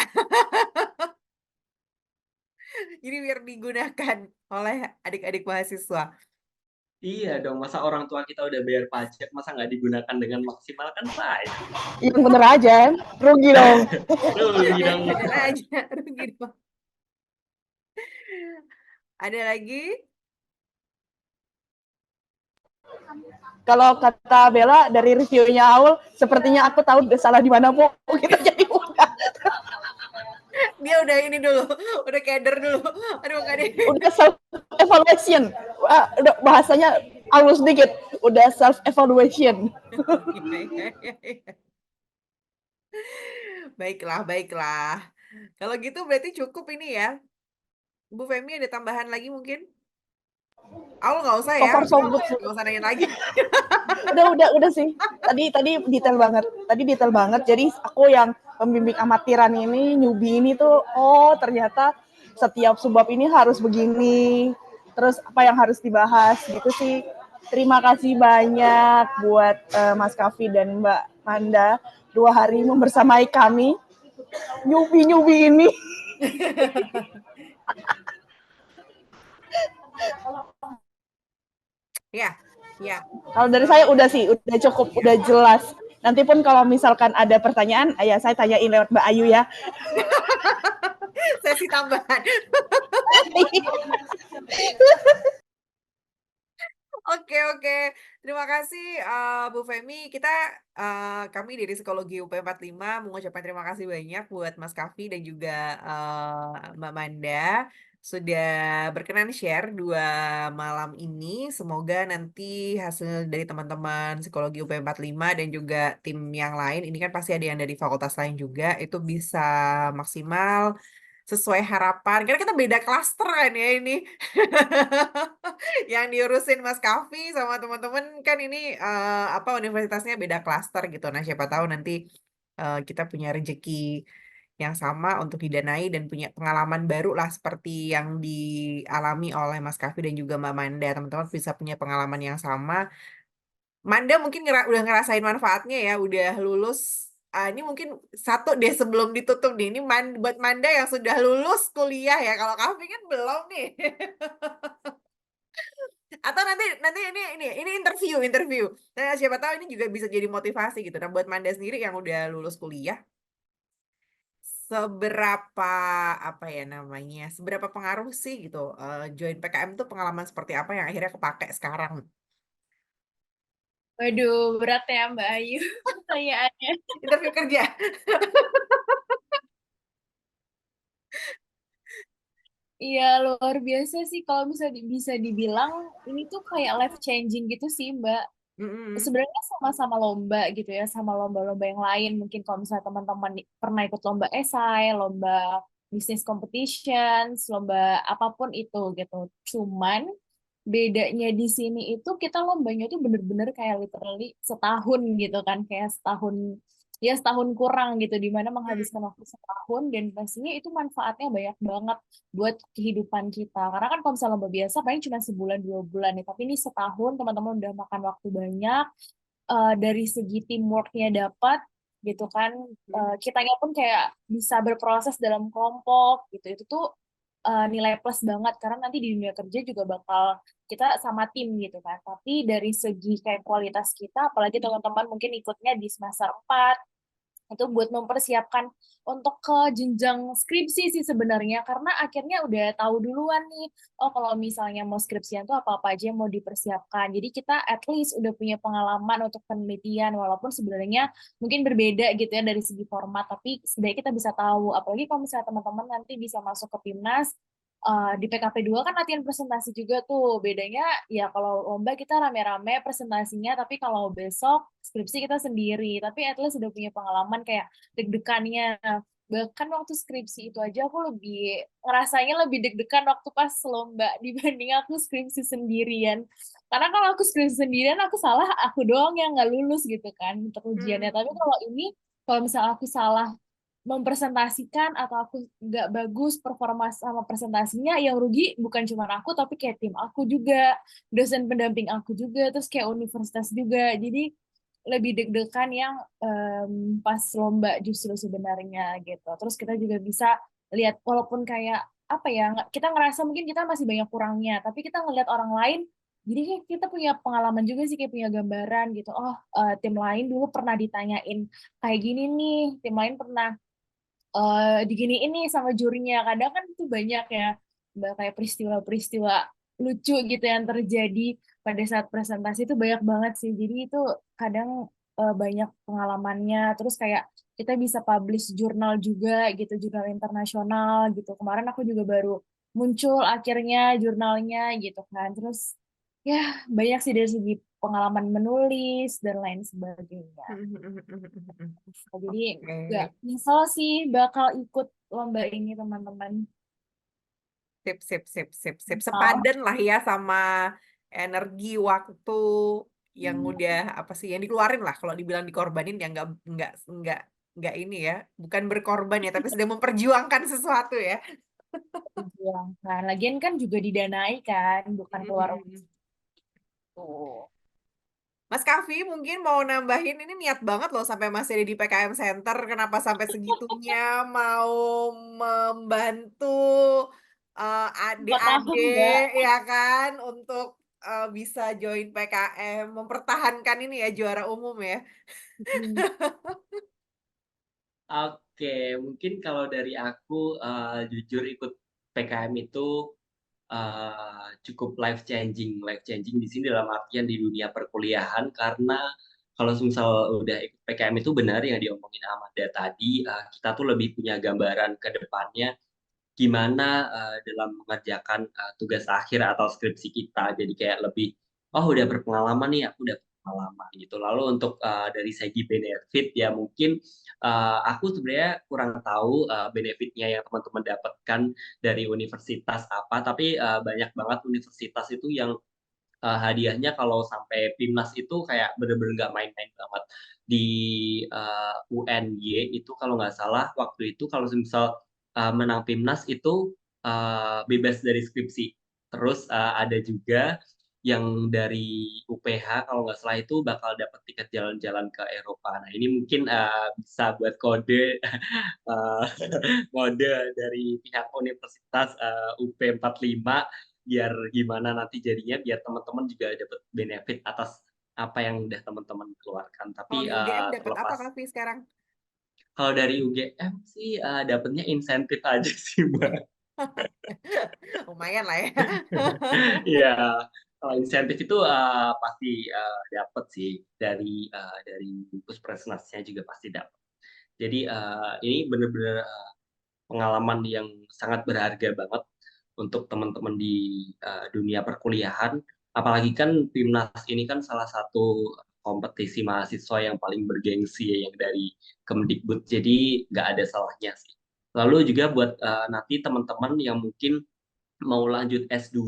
A: Jadi biar digunakan oleh adik-adik mahasiswa.
B: Iya dong, masa orang tua kita udah bayar pajak, masa nggak digunakan dengan maksimal kan sayang.
C: Yang bener aja, rugi dong.
B: Rugi
A: Yang
B: dong.
A: bener aja, rugi dong. Ada lagi?
C: Kalau kata Bella dari reviewnya Aul, sepertinya aku tahu salah di mana Po. Kita jadi
A: Dia udah ini dulu, udah keder dulu. Aduh, nggak deh.
C: udah self evaluation. Udah bahasanya halus sedikit, udah self evaluation.
A: Iya, iya, iya, iya. Baiklah, baiklah. Kalau gitu berarti cukup ini ya. Bu Femi ada tambahan lagi mungkin? Aku nggak usah
C: So
A: ya,
C: far so good.
A: nggak usah nanya lagi.
C: Udah sih. Tadi detail banget. Tadi detail banget. Jadi aku yang pembimbing amatiran ini, newbie ini tuh, oh ternyata setiap subbab ini harus begini. Terus apa yang harus dibahas gitu sih. Terima kasih banyak buat Mas Kavi dan Mbak Manda 2 hari membersamai kami newbie ini.
A: Ya, ya,
C: Kalau dari saya udah sih, udah cukup, udah jelas. Nanti pun kalau misalkan ada pertanyaan, ya saya tanyain lewat Mbak Ayu ya.
A: sesi tambahan. Oke, oke. Terima kasih Bu Femi. Kami dari Psikologi UP 45 mengucapkan terima kasih banyak buat Mas Kavi dan juga Mbak Manda sudah berkenan share 2 malam ini. Semoga nanti hasil dari teman-teman Psikologi UP 45 dan juga tim yang lain, ini kan pasti ada yang dari fakultas lain juga, itu bisa maksimal sesuai harapan. Karena kita beda klaster kan ya ini. Yang diurusin Mas Kavi sama teman-teman kan ini apa universitasnya beda klaster gitu. Nah, siapa tahu nanti kita punya rezeki yang sama untuk didanai dan punya pengalaman baru lah seperti yang dialami oleh Mas Kavi dan juga Mbak Manda. Teman-teman bisa punya pengalaman yang sama. Manda mungkin udah ngerasain manfaatnya ya, udah lulus. Ini mungkin satu deh sebelum ditutup nih. Ini buat Manda yang sudah lulus kuliah ya. Kalau Kavi kan belum nih. Atau nanti nanti ini interview. Nah, siapa tahu ini juga bisa jadi motivasi gitu. Nah, buat Manda sendiri yang udah lulus kuliah, seberapa apa ya namanya? Seberapa pengaruh sih gitu join PKM tuh pengalaman seperti apa yang akhirnya kepake sekarang?
E: Waduh, berat ya Mbak Ayu pertanyaannya.
A: Interview kerja.
E: Iya, luar biasa sih kalau bisa dibilang ini tuh kayak life changing gitu sih, Mbak.
A: Mm-mm.
E: Sebenarnya sama-sama lomba gitu ya, sama lomba-lomba yang lain. Mungkin kalau misalnya teman-teman pernah ikut lomba esai, lomba business competitions, lomba apapun itu gitu. Cuman bedanya di sini itu kita lombanya tuh bener-bener kayak literally setahun gitu kan, kayak setahun ya setahun kurang gitu, di mana menghabiskan waktu setahun dan pastinya itu manfaatnya banyak banget buat kehidupan kita. Karena kan kalau misalnya lomba biasa paling cuma sebulan 2 bulan ya, tapi ini setahun teman-teman udah makan waktu banyak, dari segi teamworknya dapat gitu kan. Kitanya pun kayak bisa berproses dalam kelompok gitu, itu tuh nilai plus banget karena nanti di dunia kerja juga bakal kita sama tim gitu kan. Tapi dari segi kayak kualitas kita, apalagi teman-teman mungkin ikutnya di semester 4, itu buat mempersiapkan untuk ke jenjang skripsi sih sebenarnya, karena akhirnya udah tahu duluan nih, oh kalau misalnya mau skripsian tuh apa-apa aja yang mau dipersiapkan. Jadi kita at least udah punya pengalaman untuk penelitian, walaupun sebenarnya mungkin berbeda gitu ya dari segi format, tapi setidaknya kita bisa tahu. Apalagi kalau misalnya teman-teman nanti bisa masuk ke timnas, di PKP 2 kan latihan presentasi juga tuh. Bedanya ya kalau lomba kita rame-rame presentasinya, tapi kalau besok skripsi kita sendiri. Tapi at least udah punya pengalaman kayak deg-degannya. Bahkan waktu skripsi itu aja aku lebih ngerasanya lebih deg-degan waktu pas lomba dibanding aku skripsi sendirian. Karena kalau aku skripsi sendirian aku salah, aku doang yang nggak lulus gitu kan untuk ujiannya. Tapi kalau ini, kalau misalnya aku salah mempresentasikan atau aku nggak bagus performa sama presentasinya, yang rugi bukan cuma aku tapi kayak tim aku juga, dosen pendamping aku juga, terus kayak universitas juga. Jadi lebih deg-degan yang pas lomba justru sebenarnya gitu. Terus kita juga bisa lihat walaupun kayak apa ya, kita ngerasa mungkin kita masih banyak kurangnya, tapi kita ngelihat orang lain, jadi kayak kita punya pengalaman juga sih, kayak punya gambaran gitu. Oh, tim lain dulu pernah ditanyain kayak gini nih, tim lain pernah diginiin nih sama jurinya. Kadang kan itu banyak ya, kayak peristiwa-peristiwa lucu gitu yang terjadi pada saat presentasi itu banyak banget sih. Jadi itu kadang banyak pengalamannya. Terus kayak kita bisa publish jurnal juga gitu, jurnal internasional gitu. Kemarin aku juga baru muncul akhirnya jurnalnya gitu kan. Terus ya banyak sih dari segi pengalaman menulis dan lain sebagainya. Jadi nggak
A: Oke.
E: nyesel sih bakal ikut lomba ini teman-teman.
A: Sip, sip, sip, sip, sip.
E: Oh.
A: Sepadan lah ya sama energi waktu yang udah apa sih yang dikeluarin lah. Kalau dibilang dikorbanin ya nggak ini ya, bukan berkorban ya, tapi sedang memperjuangkan sesuatu ya.
E: Perjuangkan. Lagian kan juga didanai kan, bukan keluar uang tuh.
A: Mas Kavi mungkin mau nambahin ini niat banget loh sampai masih ada di PKM Center. Kenapa sampai segitunya mau membantu
E: Empat tahun
A: adik-adik
E: enggak?
A: ya kan untuk bisa join PKM, mempertahankan ini ya juara umum ya.
E: Hmm.
B: Oke, mungkin kalau dari aku jujur ikut PKM itu cukup life changing di sini dalam artian di dunia perkuliahan karena kalau misal udah ikut PKM itu benar yang diomongin Amanda tadi, kita tuh lebih punya gambaran ke depannya gimana dalam mengerjakan tugas akhir atau skripsi kita. Jadi kayak lebih, oh udah berpengalaman nih, aku udah berpengalaman gitu. Lalu untuk dari segi benefit ya mungkin aku sebenarnya kurang tahu benefitnya yang teman-teman dapatkan dari universitas apa, tapi banyak banget universitas itu yang hadiahnya kalau sampai PIMNAS itu kayak bener-bener nggak main-main banget. Di UNY itu kalau nggak salah waktu itu kalau misal menang PIMNAS itu bebas dari skripsi. Terus ada juga yang dari UPH kalau nggak salah itu bakal dapat tiket jalan-jalan ke Eropa. Nah ini mungkin bisa buat kode kode dari pihak Universitas UP 45 biar gimana nanti jadinya biar teman-teman juga dapat benefit atas apa yang udah teman-teman keluarkan. Tapi
A: Kalau di UGM dapat apa
B: terlepas
A: Kavi sekarang?
B: kalau dari UGM sih dapatnya insentif aja sih, Mbak.
A: Lumayan lah ya.
B: Iya, kalau insentif itu pasti dapat sih dari puspresnasnya juga pasti dapat. Jadi ini benar-benar pengalaman yang sangat berharga banget untuk teman-teman di dunia perkuliahan. Apalagi kan Timnas ini kan salah satu kompetisi mahasiswa yang paling bergengsi ya, yang dari Kemdikbud. Jadi nggak ada salahnya sih. Lalu juga buat nanti teman-teman yang mungkin mau lanjut S2,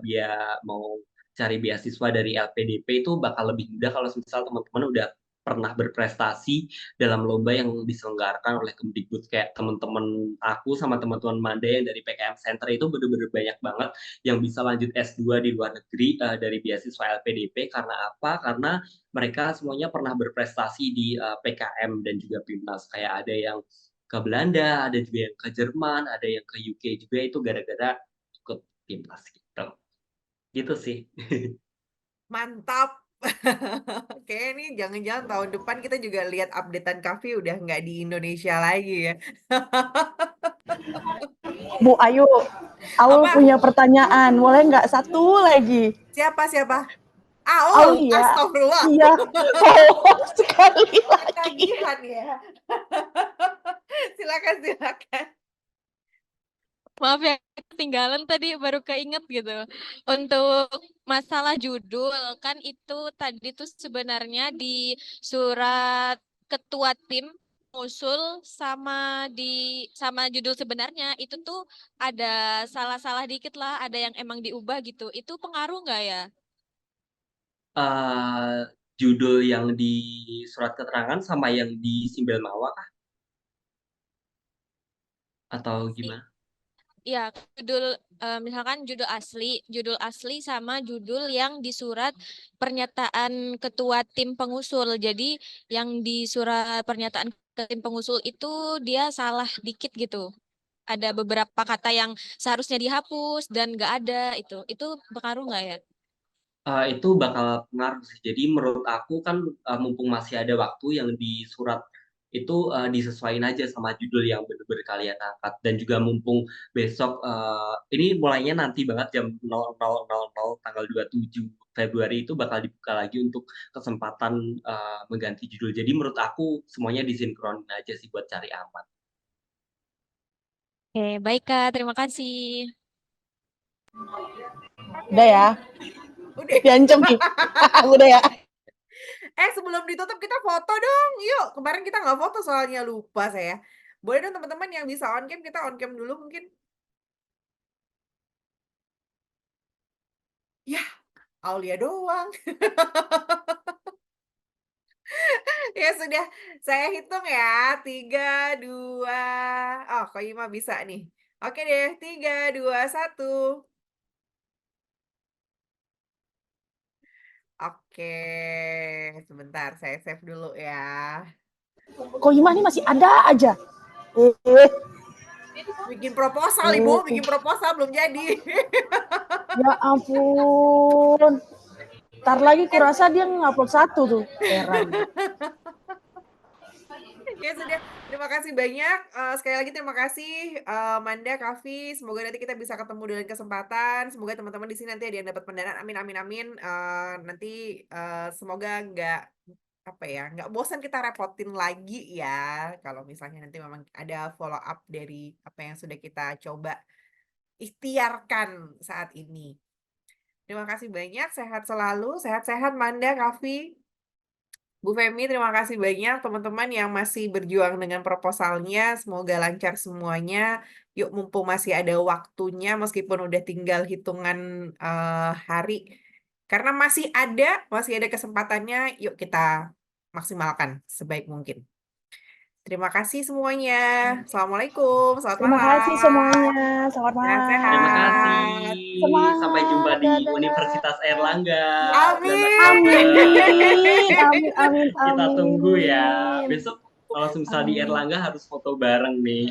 B: biar mau cari beasiswa dari LPDP itu bakal lebih mudah kalau misal teman-teman udah pernah berprestasi dalam lomba yang diselenggarakan oleh Kemdikbud. Kayak teman-teman aku sama teman-teman Manda yang dari PKM Center itu bener-bener banyak banget yang bisa lanjut S2 di luar negeri dari beasiswa LPDP. Karena apa? Karena mereka semuanya pernah berprestasi di PKM dan juga PIMNAS. Kayak ada yang ke Belanda, ada juga yang ke Jerman, ada yang ke UK juga itu gara-gara ikut timnas gitu. Gitu sih.
A: Mantap. Oke, ini jangan-jangan tahun depan kita juga lihat updatean Kavi udah nggak di Indonesia lagi ya.
C: Bu Ayu, Aul
A: Apa?
C: punya pertanyaan. Boleh nggak satu lagi?
A: Siapa? Aul,
C: Aulia.
A: astagfirullah.
C: Iya. Oh, sekali lagi.
A: Ketagihan ya. Silakan.
D: Maaf ya, ketinggalan tadi baru keinget gitu. Untuk masalah judul, kan itu tadi tuh sebenarnya di surat ketua tim usul sama judul sebenarnya itu tuh ada salah-salah dikit lah, ada yang emang diubah gitu. Itu pengaruh nggak ya?
B: Eh, judul yang di surat keterangan sama yang di Simbel Mawa kah? Atau gimana?
D: Ya, misalkan judul asli sama judul yang di surat pernyataan ketua tim pengusul. Jadi yang di surat pernyataan ke tim pengusul itu dia salah dikit gitu. ada beberapa kata yang seharusnya dihapus dan nggak ada itu berpengaruh nggak ya?
B: Itu bakal pengaruh sih. Jadi menurut aku kan mumpung masih ada waktu yang di surat itu disesuaikan aja sama judul yang bener-bener kalian angkat. Dan juga mumpung besok ini mulainya nanti banget jam 00.00 tanggal 27 Februari itu bakal dibuka lagi untuk kesempatan mengganti judul. Jadi menurut aku semuanya disinkronin aja sih buat cari aman.
D: Oke, baik Kak, terima kasih.
C: Udah ya,
A: Udah.
C: diancam nih. Udah ya.
A: Sebelum ditutup kita foto dong. Yuk, kemarin kita nggak foto soalnya lupa saya. Boleh dong teman-teman yang bisa on cam, kita on cam dulu mungkin. Ya, Aulia doang. Ya sudah, saya hitung ya. 3, 2. Oh, kok Ima bisa nih. Oke deh, 3, 2, 1. Oke, sebentar saya save dulu ya.
C: Kok Ima nih masih ada aja. Eh,
A: Bikin proposal, Ibu, bikin proposal belum jadi.
C: ya ampun. Ntar lagi kurasa dia ngupload 1 tuh. Heran.
A: Ya sudah, terima kasih banyak. Sekali lagi terima kasih Manda, Kavi. Semoga nanti kita bisa ketemu dengan kesempatan. Semoga teman-teman di sini nanti ada yang dapat pendanaan. Amin, amin, amin. Nanti semoga nggak bosan kita repotin lagi ya. Kalau misalnya nanti memang ada follow up dari apa yang sudah kita coba ikhtiarkan saat ini. Terima kasih banyak. Sehat selalu, sehat-sehat Manda, Kavi. Bu Femi, terima kasih banyak teman-teman yang masih berjuang dengan proposalnya. Semoga lancar semuanya. Yuk, mumpung masih ada waktunya, meskipun udah tinggal hitungan hari. Karena masih ada kesempatannya, yuk kita maksimalkan sebaik mungkin. Terima kasih semuanya. Assalamualaikum, selamat
C: Terima kasih
A: malam.
C: semuanya. Selamat
B: Terima
C: malam.
B: kasih.
C: Semangat.
B: Sampai jumpa di
C: Dadah.
B: Universitas Erlangga.
A: Amin.
C: Amin, amin,
B: Kita
C: amin.
B: tunggu ya. Besok kalau misal di Erlangga harus foto bareng nih.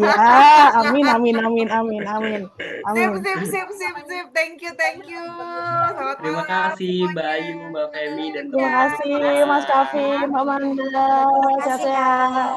C: Ya, amin, amin, amin, amin, amin.
A: Sip,
C: Amin.
A: sip. Thank you. Selamat
B: Terima
A: malam
B: kasih
A: semuanya.
B: Mbak Ayu, Mbak Femi, dan
C: Terima
B: teman-teman
C: kasih
B: semua.
C: Mas Kavi, Mbak Manda. Sehat-sehat.